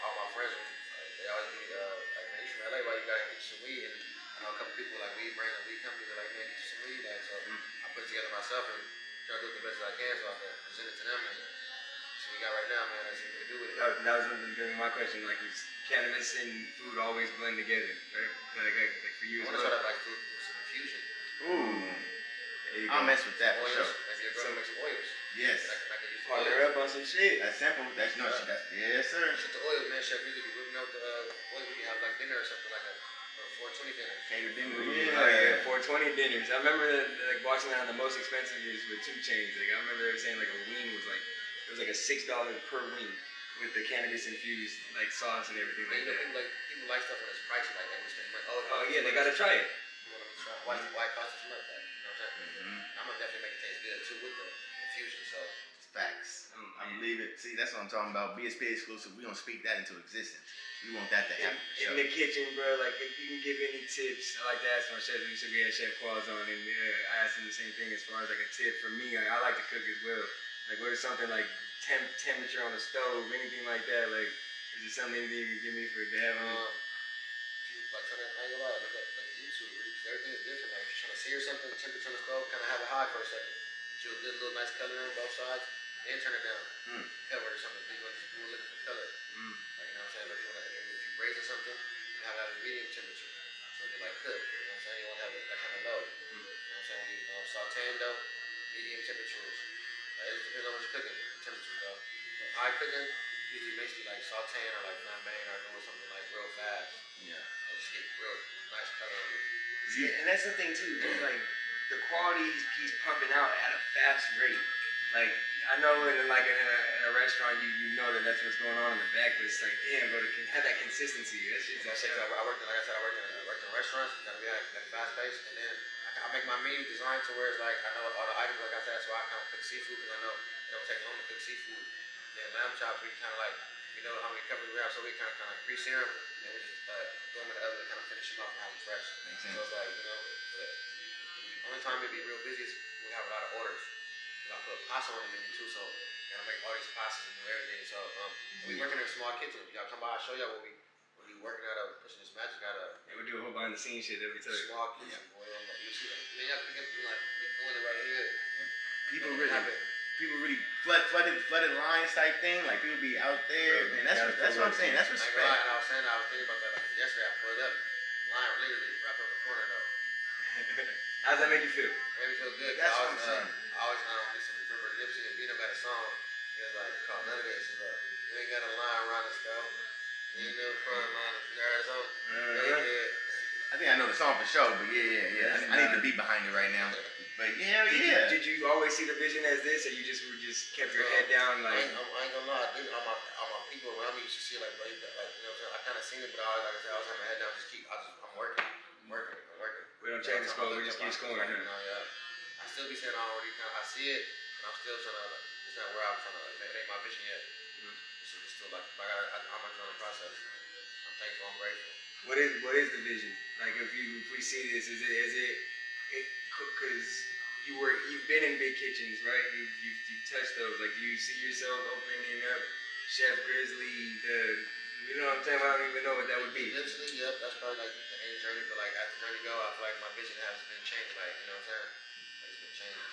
all my friends, they always be like, man, you from LA, why you gotta get some weed? And I know a couple people like weed brands and weed companies are like, man, get you some weed. Like, so I put it together myself and try to do it the best as I can so I can present it to them. And so we got right now, man. Let's see what we can do with it. That was gonna be my question. Like, is cannabis and food always blend together, right? Like for you as well. I want to start up like food with some infusion. Ooh. I'll mess with that for sure. Maybe your girl make some oils. Yes. Partner up on some shit. That's simple. That's yes, sir. Shit, the oils, man. Chef Grizzly be whipping out the oils. We can have like dinner or something like a 420 dinner. Catered dinner. Yeah, 420 dinners. I remember like watching that on the most expensive is with 2 Chainz. Like I remember they were saying like a wing was like it was like a $6 per wing with the cannabis infused like sauce and everything like that. People like stuff when it's pricey like that. Oh yeah, they gotta try it. Why it costs us money? You know what I'm saying? I'm gonna definitely make it taste good too with the infusion. So facts. I believe it. See, that's what I'm talking about. BSP exclusive. We don't speak that into existence. We want that to happen. In the kitchen, bro. Like if you can give any tips, I like to ask my chefs. We should be at Chef Qual's on, and I asked him the same thing as far as like a tip for me. Like, I like to cook as well. Like what is something like temperature on the stove, anything like that? Like is there something you can give me for to have on? Like trying to hang a lot, look at like YouTube, really, 'cause everything is different. Like if you're trying to sear something, the temperature on the stove, kind of have it high for a second. Get you a good little nice color on both sides, then turn it down, cover it or something. Then you want looking for color. Like you know what I'm saying? Like, if you braising something, you have it at a medium temperature, so they like cook. You know what I'm saying? You want to have it that kind of low. You know what I'm saying? When you sauteing though, medium temperatures. It depends on what you're cooking. Temperatures though. But high cooking usually makes you like sauteing or like flambeing or doing something like real fast. Yeah. Just get real nice color on it. Yeah, and that's the thing too. Just like the quality he's pumping out at a fast rate. Like I know in a restaurant you know that's what's going on in the back, but it's like damn, bro, to have that consistency. That shit's I worked in restaurants. Gotta be like fast paced, and then I make my menu designed to where it's like I know all the items like I said. That's why I kind of cook seafood because I know it don't take long to cook seafood. Then lamb chops, we kind of like we know how many coverage we have, so we kind of pre-sear them, and then we just throw them in the oven and kind of finish them off and have them fresh. Makes sense. So it's like the only time it be real busy is when we have a lot of orders. I put pasta on the menu too, so gotta make all these pastas and do everything. So we working in a small kitchen. Y'all come by, I'll show y'all what we working out of, pushing this magic out of. Yeah, we do a whole behind the scenes shit every time. Small kitchen, boy. You see that? Man, y'all can get like doing it right here. People really flooded lines type thing. Like people be out there, and that's what I'm saying. That's respect. I was thinking about that like yesterday. I pulled up, line literally right on the corner though. How's that make you feel? Made me feel good. That's what I'm saying. I always listen to remember Nipsey and Vino got a song. He was like called none of this. He's like, you ain't got a line around the stove. You ain't no front line in Arizona. I think I know the song for sure, but yeah. I need to be behind it right now. But Did you always see the vision as this, or you just kept your head down like? I ain't gonna lie. All my people around me used to see like you know what I'm saying. I kind of seen it, but like I said, I was having my head down. I'm working. We don't change the score. We just keep scoring. I still be saying I see it, and I'm still trying to. It's not where I'm trying to. It ain't my vision yet. It's still like I'm in the process. I'm thankful. I'm grateful. What is the vision? Like if we see this, is it because you've been in big kitchens, right? You've touched those. Like do you see yourself opening up Chef Grizzly? You know what I'm saying? I don't even know what that would be. Eventually, yep, that's probably like the end journey. But like as the journey go, I feel like my vision has been changed. Like you know what I'm saying? Like, it's been changed.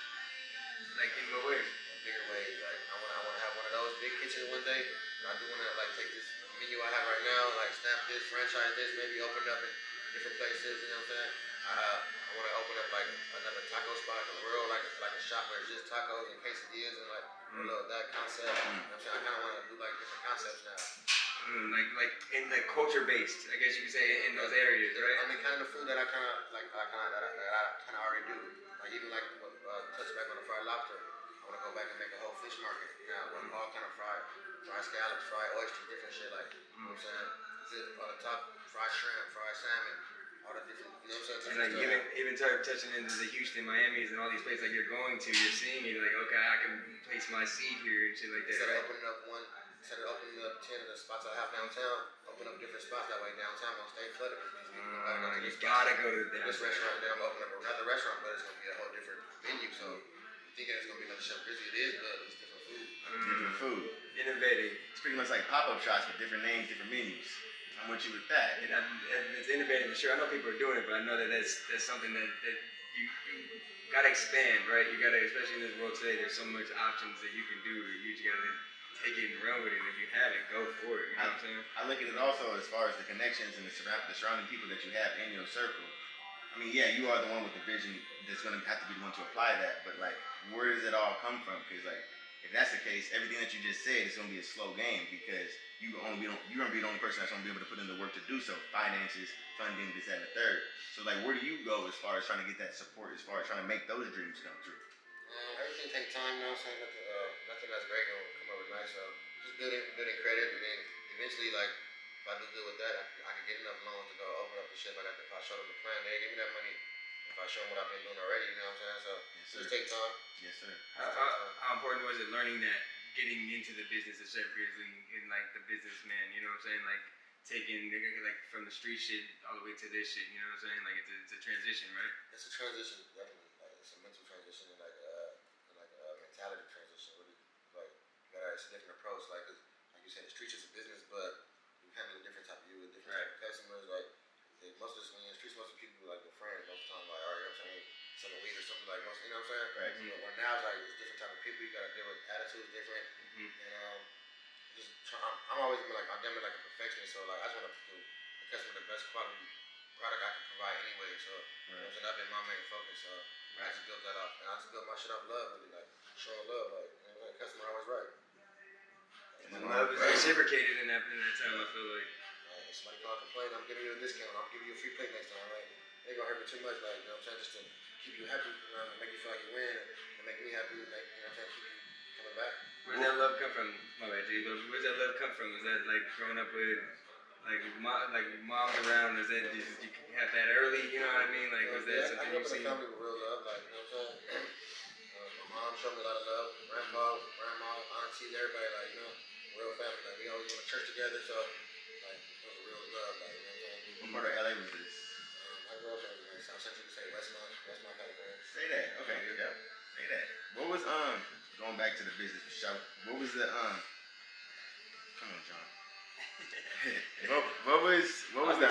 Like in what ways? In bigger ways. Like I want to have one of those big kitchens one day. But I do want to like take this menu I have right now, like stamp this, franchise this, maybe open it up in different places. You know what I'm saying? I want to open up like another taco spot in the world, like a shop where it's just tacos and quesadillas and like that concept. You know what I'm saying? I kind of want to do like different concepts now. Like in the culture based, I guess you could say in those areas, right? I mean, kind of the food that I kind of already do. Like even like touch back on the fried lobster. I want to go back and make a whole fish market now with all kind of fried scallops, fried oysters, different shit. Like you know what I'm saying? On the top, fried shrimp, fried salmon, all the different. You know what I'm saying? And like even touching into the Houston, Miami's, and all these places like you're going to, you're seeing it like okay, I can place my seed here and shit like that. Instead of opening up 10 of the spots I have downtown, open up different spots. That way downtown won't stay flooded. You gotta go to this restaurant. Then I'm gonna open up another restaurant, but it's gonna be a whole different menu. So you're thinking it's gonna be like Chef Grizzly. It is, but it's different food. Different food. Innovating. It's pretty much like pop-up shops with different names, different menus. I'm with you with that. And it's innovative for sure. I know people are doing it, but I know that that's something that you gotta expand, right? You gotta, especially in this world today, there's so much options that you can do. You just gotta take it and run with it. If you have it, go for it. You know what I'm saying? I look at it also as far as the connections and the surrounding people that you have in your circle. I mean, yeah, you are the one with the vision that's going to have to be the one to apply that. But like, where does it all come from? Because like, if that's the case, everything that you just said is going to be a slow game because you're going to be the only person that's going to be able to put in the work to do so. Finances, funding, this, that, and the third. So like, where do you go as far as trying to get that support, as far as trying to make those dreams come true? Everything takes time now, so nothing that's great gonna come overnight. So just building credit, and then eventually, like if I do good with that, I can get enough loans to go open up the shit. Like if I show them the plan, they give me that money. If I show them what I've been doing already, you know what I'm saying? So just take time. Yes, sir. How important was it learning that getting into the business of Chef Grizzly and like the businessman, you know what I'm saying? Like taking like from the street shit all the way to this shit, you know what I'm saying? Like it's a transition, right? It's a transition, definitely. Like it's a mental transition and like a mentality transition. Really, like it's a different approach. Like you said, the streets is a business, but you handle a different type of you with different type of customers. Like most of when you're in the streets, most of the people like your friends most of the time. Like, all right, you know what I'm saying? Some weed or something like most, you know what I'm saying? Right. But when now it's like it's different type of people. You gotta deal with attitudes different, and I'm always been like I'm damn like a perfectionist. So like I just want to give the customer the best quality product I can provide anyway. So you know what I'm saying? That's been my main focus. So I just built that off, and I just built my shit off love, really like showing love. Like you know, the customer always right. And love is reciprocated in that time. I feel like. Somebody come out complain, I'm giving you a discount. I'm giving you a free plate next time. Like it ain't gonna hurt me too much. Like you know what I'm saying, just to keep you happy, you know, make you feel like you win, and make me happy, make you know what I'm saying, keep you coming back. Where's that love come from? My bad, G. Where's that love come from? Is that like growing up with like moms around? Is that you have that early? You know what I mean? Like was that something you've seen? I grew up in a family with real love. Like you know what I'm saying. My mom showed me a lot of love. Grandma, aunties, everybody. Like you know, real family. Like we always went to church together. So like it was a real love. Like you know what I'm saying. What part of LA was this? I grew up in South Central. You say Westmont, California. Say that. Okay. Yeah. Say that. What was going back to the business show? What was the Come on, John. what was the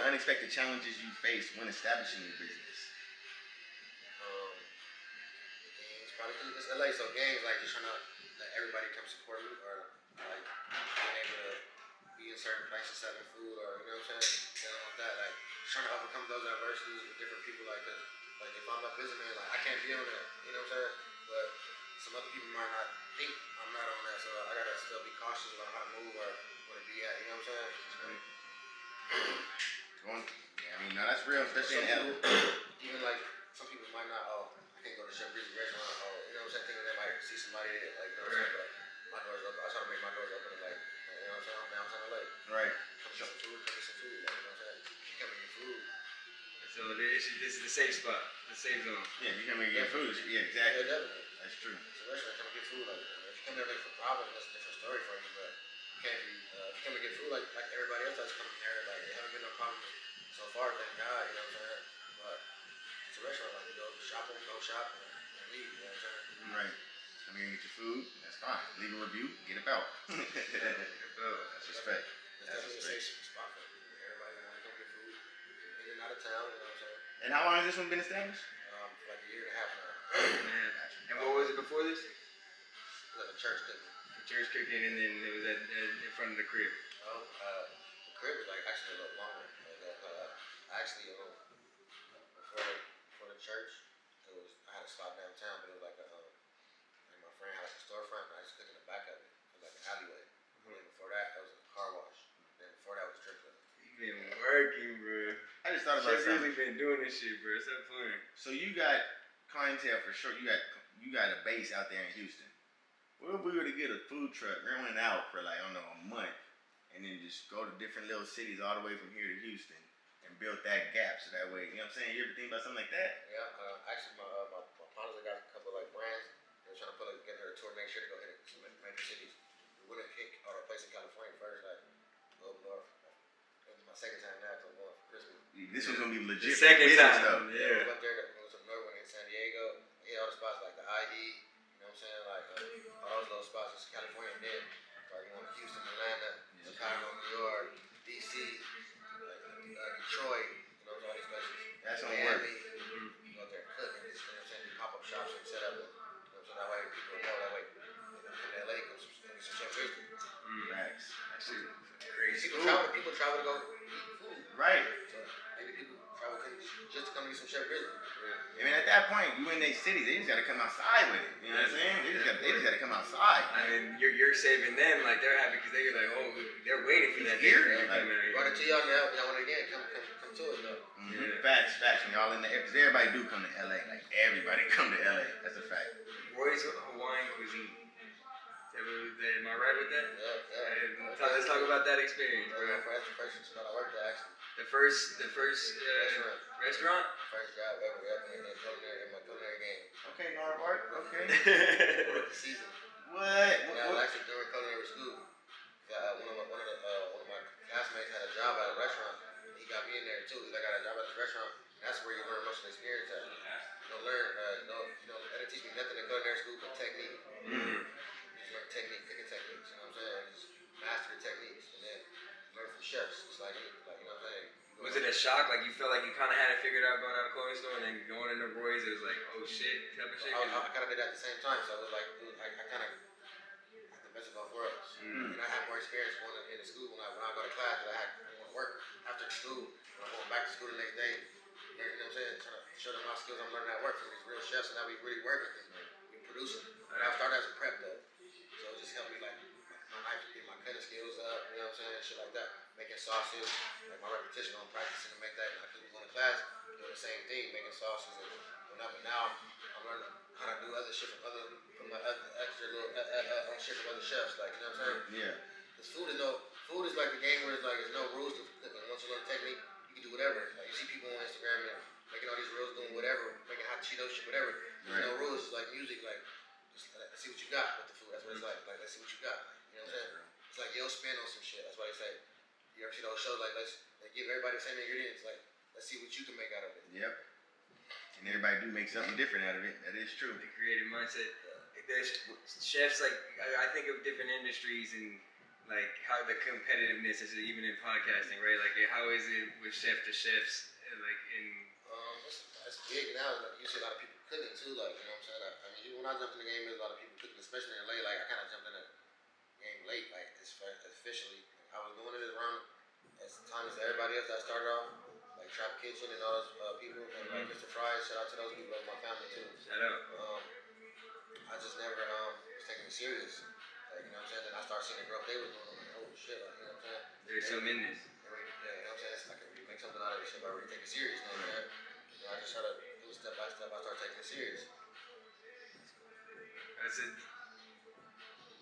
unexpected challenges you faced when establishing your business? Gangs, probably because it's LA, so gangs like just trying to let everybody come support you, or like being able to be in certain places selling food, or you know what I'm saying, dealing with that, like trying to overcome those adversities with different people, like cause like if I'm a businessman, like I can't be on that, you know what I'm saying, but some other people might not think I'm not on that, so I gotta still be cautious about how to move or where to be at, you know what I'm saying. Yeah, I mean, no, that's real, especially in LA. Even like some people might not, I can't go to Chef Grizzly restaurant, you know what I'm saying, thinking they might see somebody that, like, you know what I'm saying, but my doors open. I try to make my doors open, like you know what I'm saying, I'm downtown LA. Right. Come get some food, like, you know what I'm saying, come and get food. So this is the safe spot, the safe zone. Yeah, you can make your food. Yeah, exactly. Yeah, definitely. That's true. It's a restaurant, come and get food. Like, if you come there for problems, that's a different story for you. But you can't be, if you come and get food like everybody else that's coming here, like there haven't been no problems so far, thank God. You know what I'm saying? But it's a restaurant, like you go shopping, go shop, and leave. You know what I'm saying? Right. Come here and get your food. That's fine. Leave a review. Get it out. That's respect. It's definitely a safe spot for everybody want to come get food in and out of town. You know what I'm saying? And how long has this one been established? For like a year and a half now. Man. And what was it before this? It was like a church cooking. Church cooking, and then it was in front of the crib. The crib was like actually a little longer. Actually, before the church, I had to stop downtown, but it was like like my friend had like a storefront, and I used to cook in the back of it. It was like an alleyway. And then before that, it was a car wash. And then before that was strip club. You been working, bro. I just thought about something. Really been doing this shit, bro. Stop playing. So you got clientele for sure. You got a base out there in Houston. What if we were to get a food truck, rent out for like, I don't know, a month, and then just go to different little cities all the way from here to Houston and build that gap so that way, you know what I'm saying? You ever think about something like that? Yeah, actually my partners got a couple of like brands. They were trying to get her a tour next year to go hit some major cities. We went and hit our place in California first, like go up north. It was my second time now, so I'm going for Christmas. This one's gonna be legit. The second time, though. yeah. We went there, we went to the north, went in San Diego. We hit all the spots like the IE, you know what I'm saying? Like all those little spots in California. And then started going to Houston, Atlanta, Chicago, New York, DC, Detroit, you know, all these places. That's gonna Miami. work. You go out there and cook, and just, you know what I'm saying, pop up shops and set up, and, you know, so that way people know that way. They come to LA, go get some Chef Grizzly. Facts. That shit crazy. People travel to go eat food. Right. So maybe people travel just to come get some Chef Grizzly. I mean, at that point, you in their cities, they just gotta come outside with it. You know what I'm saying? They just gotta come outside. I mean, you're saving them, like they're happy because they're like, oh, they're waiting for that Here? day. Like, Brought it to y'all now. Y'all want it again? Come to it though. Yeah. Facts. When y'all in the, because everybody do come to LA. Like everybody come to LA. That's a fact. Roy's Hawaiian cuisine. Am I right with that? Yeah. Let's talk about that experience, bro. That's the first spot I worked at actually. The first restaurant? First job ever, in my culinary game. Okay, North Art. Okay. The season. What? Yeah, I was actually doing culinary school. One of my classmates had a job at a restaurant. He got me in there too. I got a job at this restaurant. That's where you learn most of the experience at. You don't learn, they didn't teach me nothing in culinary school but technique. Just learn technique, cooking techniques. You know what I'm saying? Just master the techniques, and then learn from chefs. It's like you know what I'm saying. Was it a shock? Like you felt like you kind of had it figured out going out of the clothing store and then going into Roy's, it was like, oh shit, type of shit? I kind of did that at the same time, so it was like, I kind of had the best of both worlds. And I had more experience going into school when I go to class, but I had to work after school. When I'm going back to school the next day, you know what I'm saying? Trying to show them my skills I'm learning at work from these real chefs, and now we really working and we producing. But I started as a prep though, so it just helped me like my knife, get my cutting skills up, you know what I'm saying? Shit like that. Making sauces, like my repetition on practicing to make that. And I couldn't go to class doing the same thing, making sauces and now I'm learning how to do other shit from my extra little shit from other chefs, like, you know what I'm saying? Yeah. Because food is like the game where there's no rules to cooking. Once you learn technique, you can do whatever. Like you see people on Instagram and making all these reels doing whatever, making hot Cheeto shit, whatever. There's no rules. It's like music, like just let's see what you got with the food. That's what it's like. Like let's see what you got. You know what I'm saying? It's like yo spin on some shit. That's why they say. You ever see those shows like they give everybody the same ingredients, like let's see what you can make out of it. Yep. And everybody do make something different out of it. That is true. The creative mindset. There's chefs, like I think of different industries and like how the competitiveness is even in podcasting, right? Like how is it with chef to chefs, like in that's big now. Like, you see a lot of people cooking too, like you know what I'm saying. I mean, when I jumped in the game, there's a lot of people cooking, especially in LA. Like I kind of jumped in the game late, like officially. I was doing it around as time as everybody else that started off, like Trap Kitchen and all those people, and like Mr. Fries. Shout out to those people, like my family too. shout out. I just never was taking it serious. Like, you know what I'm saying? Then I started seeing the growth they were doing. I'm like, oh shit, like, you know what I'm saying? There's some in this. Yeah, you know what I'm saying? I can really make something out of this shit by really taking it serious. You know what I'm saying? You know, I just try to do it step by step. I started taking it serious. I said,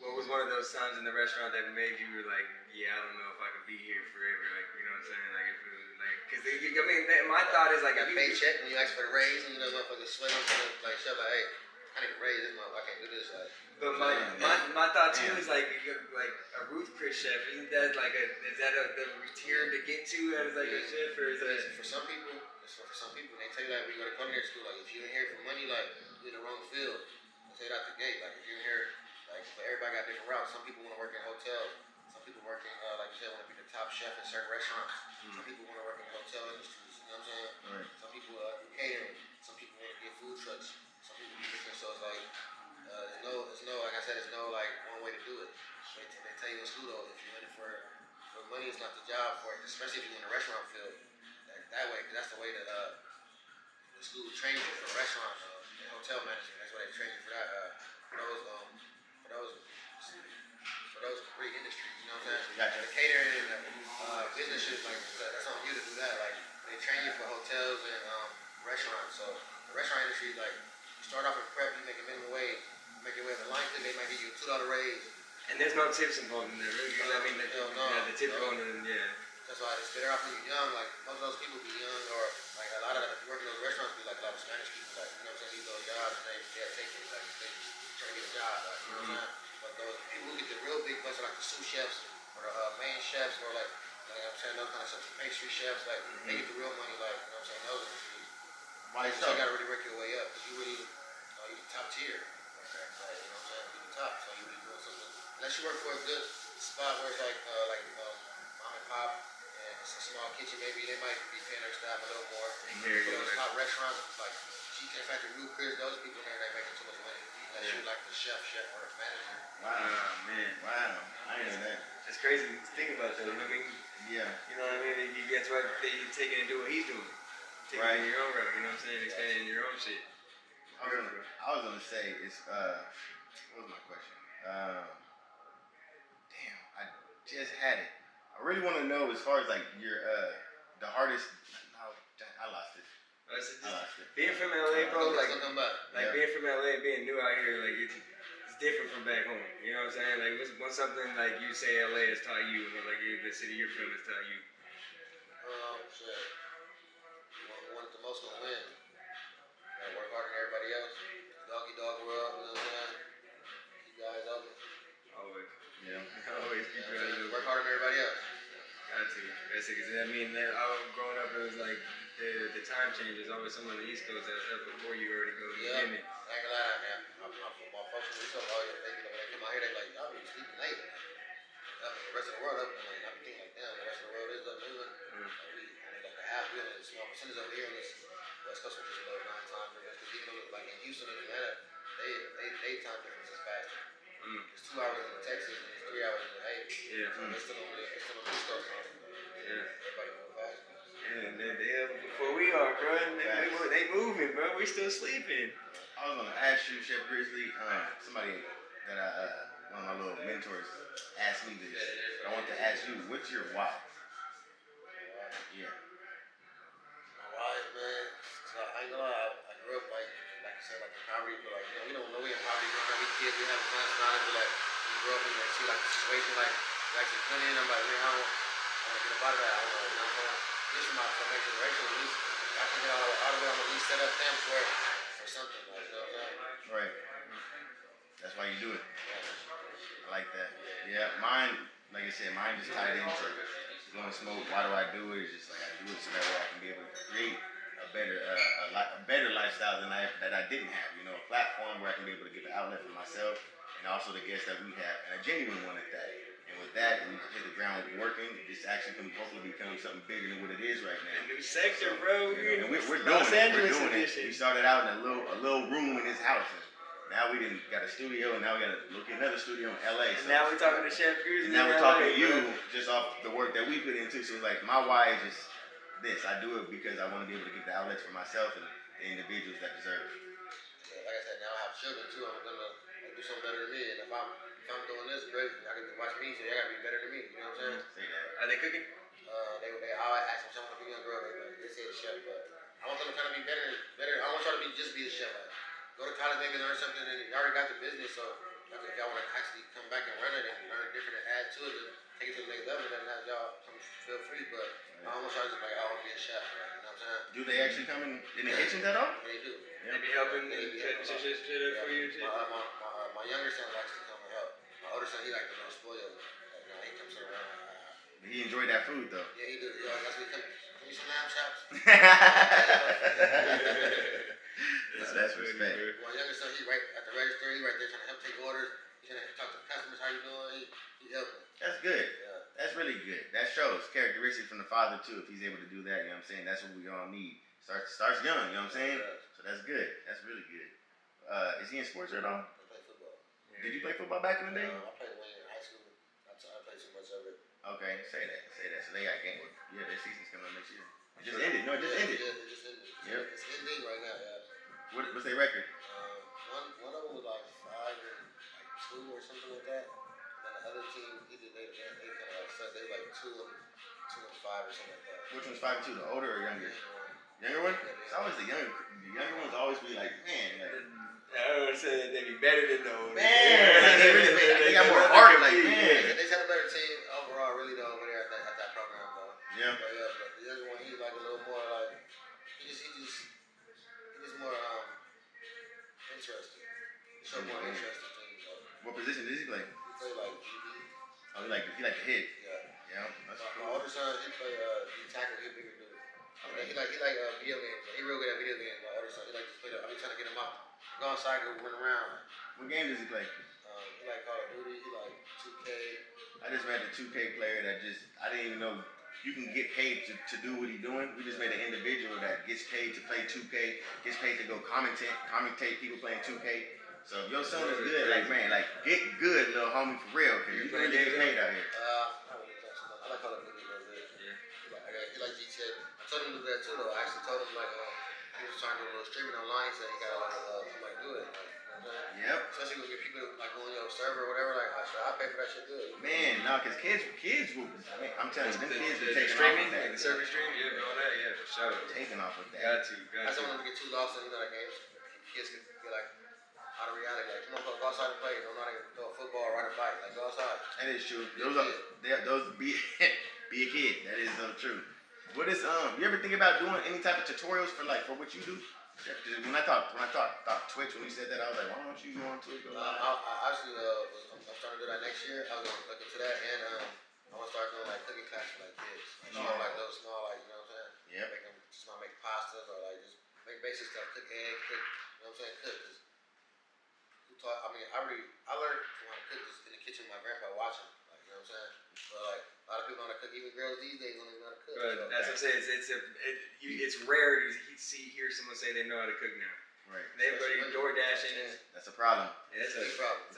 what was one of those times in the restaurant that made you like, yeah, I don't know if I could be here forever, like, you know what I'm saying? Like, if it was like, cause I mean, my thought is like, That paycheck when you ask for the raise, and you know, motherfuckers sweat on to like shit like, hey, I need a raise this month. I can't do this. Like, but my thought too is like a Ruth Chris chef. Isn't that like is that the tier to get to as like a chef, or is that for some people? For some people, they tell you that when you go to culinary school, like if you're in here for money, like you're in the wrong field. They tell you out the gate, like if you're in here, like but everybody got different routes. Some people want to work in hotels. Some people work in like you said, want to be the top chef in certain restaurants. Some people want to work in the hotel industries. You know what I'm saying? Right. Some people do catering. Some people want to get food trucks. Some people do different. So it's like there's no like I said, there's no like one way to do it. They tell you in school though, if you're in it for money, it's not the job for it. Especially if you're in the restaurant field. That way, because that's the way that the school trains you for restaurant and hotel management. That's why they train you for that. For those great industries. You know what I'm saying? Gotcha. The catering and the business shit, like that's on you to do that. Like they train you for hotels and restaurants. So the restaurant industry, like you start off in prep, you make a minimum wage, you make your way up the line, they might give you a $2 raise. and there's no tips involved in there, really. I mean, the tip going in, yeah. That's why it's better off when you're young. Like most of those people be young, or like a lot of if you work in those restaurants, be like a lot of Spanish people, like you know what I'm saying, leave those jobs and they take it, like they trying to get a job, like you know what I'm saying. But those people who get the real big bucks are like the sous chefs or the main chefs or like you know what I'm saying, those kind of stuff, pastry chefs, like they get the real money, like you know what I'm saying, those industries. Why So you gotta really work your way up because you really, you the top tier. Okay. Like, you know what I'm saying, you the top, so you really doing something. Unless you work for a good spot where it's like mom and pop. It's a small kitchen, maybe they might be paying their staff a little more. For those top restaurants, like Cheesecake Factory, New Chris, those people in there, they making too much money. Unless you like the chef or the manager. Wow, man. Wow. I didn't know that. It's crazy to think about that. I mean, Yeah. you know what I mean? That's why they take it and do what he's doing. Take Right. it in your own route, you know what I'm saying? Expanding your own shit. I was gonna say it's what was my question? Damn, I just had it. I really want to know as far as like your the hardest. No, I lost it. I lost it. Being from LA, bro, like Yeah. being from LA, being new out here, like it's different from back home. You know what I'm saying? Like what's something like you say LA has taught you, or like the city you're from has taught you? Shit. You want it the most gonna win. You gotta work harder than everybody else. Doggy dog world, you know what I'm saying? You guys out That's it. Cause I mean, I was growing up, it was like the time change. There's always someone on the East Coast that's up before you already go to the beginning. I ain't gonna lie, man. My folks from the East Coast, when they come out here, they like, y'all be sleeping late. The rest of the world up, and I be thinking like, damn, the rest of the world is up moving. Like we like a half, we only a small percentage over here on this West Coast, which is a little non-time difference. Because even though like in Houston and Atlanta, they time difference is faster. It's 2 hours in Texas and it's 3 hours in the Haiti. Yeah. So it's still on the East Coast time. Yeah. Everybody moving fast. And they up before we are, bro. They moving, bro. We still sleeping. I was gonna ask you, Chef Grizzly. Somebody that one of my little mentors asked me this. But I want to ask you, what's your why? Yeah. My why, man. I ain't gonna lie. I grew up like you said, like in poverty, but like we don't know we in poverty. We kids, we have fun around, but like we grew up in like see like the situation like we actually put in. I'm like, man, I want to get up out of that. I want to, you know what I'm saying? This is my next generation. At least I can get out of it. I'm at least set up them for something. Like, you know what I'm saying? Right. That's why you do it. I like that. Yeah, mine, like I said, mine just tied into blowing smoke. Why do I do it? It's just like I do it so that way I can be able to create a better lifestyle than I didn't have. You know, a platform where I can be able to give an outlet for myself and also the guests that we have, and a genuine one at that. And with that, we hit the ground working. This actually can hopefully become something bigger than what it is right now. A new sector, bro. You know, and we're doing it. We're doing it. We started out in a little room in this house. Now we got a studio, and now we got to look at another studio in LA. So now we're talking to Chef Grizzly. And now we're talking to you just off the work that we put into. So it's like my why is just this. I do it because I want to be able to give the outlets for myself and the individuals that deserve. Yeah, like I said, now I have children too. I'm gonna do something better than me. And if I'm doing this, great. Y'all get to watch me, so y'all gotta be better than me. You know what I'm saying? Say that. Are they cooking? They always ask me someone to be a girl. They say the chef, but I want them to kind of be better. I want y'all to just be a chef. Like, go to college, maybe learn something, and you already got the business. So if y'all want to actually come back and run it and learn different and add to it and take it to the next level, then y'all feel free. But I almost try to just like I want to be a chef. Like, you know what I'm saying? Do they actually come in the kitchens at all? They do. Yeah. They be helping cut shit up for you and shit. My younger son likes to come and help. My older son, he like to spoil. Like, he comes around. He enjoyed that food though. Yeah, he do. That's what he comes. Give me some lamb chops. That's respect. My younger son, he right at the register. He right there trying to help take orders. He's trying to talk to the customers. How you doing? He helping. That's good. Yeah. That's really good. That shows characteristics from the father too. If he's able to do that, you know what I'm saying. That's what we all need. Starts young. You know what I'm saying. Yeah. So that's good. That's really good. Is he in sports at all? I play football. Yeah. Did you play football back in the day? I played way in high school. I played too much of it. Okay, say that. So they got game. Yeah, their season's coming up next year. It just ended. No, it just ended. Yeah, it just ended. Yep. It's ending right now. Yeah. What's their record? One of them was like 5-2 or something like that. And then the other team, they kind of like sucked. They were like 2-5 or something like that. Which one's 5-2? The older or younger? Younger one? It's always the younger. The younger ones always be like, man. Like, I don't say they be better than the older. Man, they got more heart. Like, man. They had a better team overall, really though, over there at that program though. Yeah. But the other one, he's like a little more like he's just more interesting. He showed more interest in things. What position does he play? He played like DB. Oh, he like to hit. Yeah. Yeah, that's My cool. older son, he play he tackle, he a bigger dude. Okay. He like video games. He real good at video games. My older son, he like to play. I be trying to get him out. Go outside, go run around. What game does he play? He like Call of Duty. He like 2K. I just met a 2K player that I didn't even know you can get paid to do what he's doing. We just made an individual that gets paid to play 2K, gets paid to go commentate people playing 2K. So if your son is good, like man, like get good, little homie, for real, cause you really get paid out here. I like Call of Duty a little bit. Yeah. He like GTA. I told him to do that too though. I actually told him like he was trying to do a little streaming online, so he got a lot of somebody do it. Like, you know what I'm saying? Yep. Especially when you get people like go on your server or whatever. Like I pay for that shit good. Man, no, cause kids will. I'm telling you, them kids will take streaming, off with that. the server stream, all that, yeah, for sure. Taking off with that. Got to. I just don't want them to get too lost in that game. Kids can get like out of reality. Like, come on, go outside and play. Don't know how to throw a football or ride a bike. Like, go outside. That is true. Those be a kid. That is so true. What is you ever think about doing any type of tutorials for what you do? When I thought Twitch, when you said that, I was like, why don't you go on Twitch? I actually I'm starting to do that next year. I was gonna look into that, and I want to start doing like cooking classes for like kids. Like those small, like, you know what I'm saying? Yep. Make them just not make pastas or like just make basic stuff. Cook egg, cook. You know what I'm saying? Cook. Who taught? I mean, I learned how to cook just in the kitchen with my grandpa watching. Like, you know what I'm saying? But like a lot of people know how to cook. Even girls these days don't even know how to cook. But so, that's what I'm saying. It's rare to hear someone say they know how to cook now. Right. Everybody door dashing. That's a problem. Yeah, that's a big problem.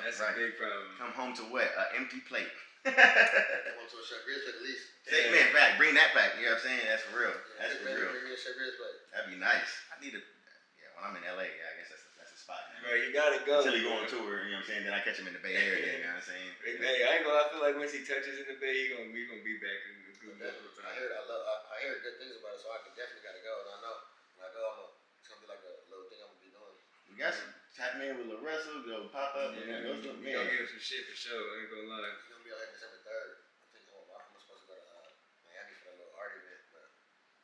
That's a big problem. Come home to what? An empty plate. Come on to a chef Grizzly at least. Say, man, back. Bring that back. You know what I'm saying? That's for real. Yeah, that's for real. Bring me a chef Grizzly. That'd be nice. I need to. Yeah, when I'm in LA, I guess that's a spot. Man. Bro, you gotta go. Until he go on tour, you know what I'm saying? Then I catch him in the Bay Area. You know what I'm saying? Hey, I ain't gonna. I feel like once he touches in the Bay, he gonna be back. I hear good things about it, so I definitely gotta go. And I know when I go, it's gonna be like a little thing I'm gonna be doing. We got some tap in with Lil Russell, go pop up. Yeah, and go we gonna get him some shit for sure. I ain't gonna lie. It's gonna be like December 3rd. I think I'm supposed to go to Miami for a little art event, but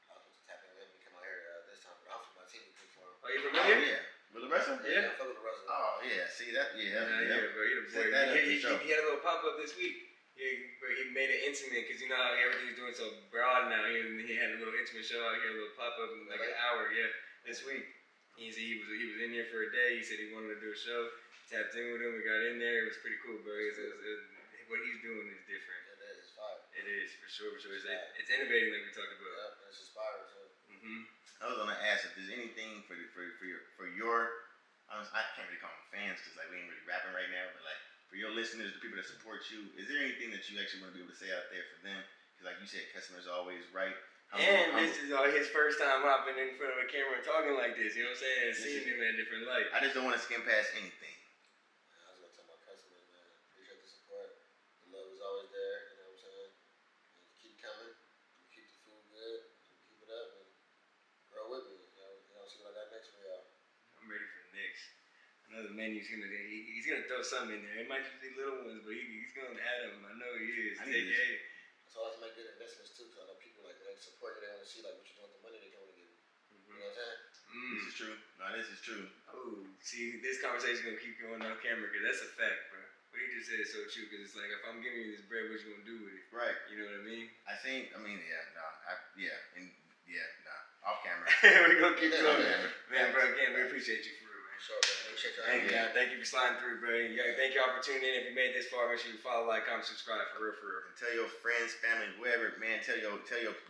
I was supposed to tap in with him and come out here this time. But I'm from my team to cook for him. Oh, you familiar? Oh, yeah. With Lil Russell? Yeah, I fuck with the Russell. Oh, yeah. See that? Yeah, bro. He had a little pop up this week. He made an intimate because you know how everything's doing so broad now. He had a little intimate show out here, a little pop up in like an hour. Yeah, this week. He was in there for a day. He said he wanted to do a show. Tapped in with him. We got in there. It was pretty cool, bro. What he's doing is different. It is. It's fire. It is for sure. It's innovating, like we talked about. Yeah, it's inspiring too. I was gonna ask if there's anything for your I can't really call them fans because like we ain't really rapping right now, but like for your listeners, the people that support you, is there anything that you actually want to be able to say out there for them? Because like you said, customers are always right. This is his first time hopping in front of a camera and talking like this. You know what I'm saying? And seeing him in a different light. I just don't want to skim past anything. I was gonna tell my customers, man, appreciate the support. The love is always there. You know what I'm saying? And keep coming. Keep the food good. Keep it up and grow with me. You know, see what I got next for y'all. I'm ready for the next. Another menu's he's gonna throw something in there. It might just be little ones, but he's gonna add them. I know he is. So I have to make good investments too, because I know people like when they support you, they want to see like what you're doing with the money they can want to give you. You know what I'm saying? This is true. No, this is true. Oh, see, this conversation gonna keep going off camera because that's a fact, bro. What he just said is so true because it's like if I'm giving you this bread, what you gonna do with it? Right. You know what I mean? Off camera. We're gonna keep going, man. Bro, again, we appreciate you for real, man. Sure, man. Appreciate y'all. Thank you for sliding through, bro. Thank y'all for tuning in. If you made this far, make sure you follow, like, comment, subscribe, for real, for real. And tell your friends, family, whoever, man. Tell your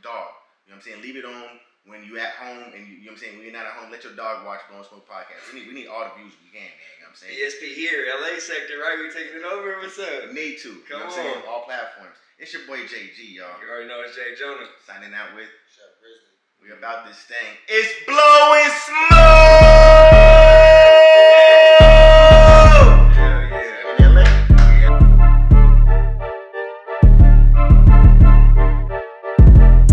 dog. You know what I'm saying? Leave it on when you at home, and you know what I'm saying. When you're not at home, let your dog watch Blowing Smoke podcast. We need all the views we can, man. You know what I'm saying? ESP here, LA sector, right? We taking it over. What's up? We need to. Come on. You know what I'm saying? All platforms. It's your boy JG, y'all. You already know it's Jay Jonah. Signing out with Chef Grizzly. We about this thing. It's blowing smoke.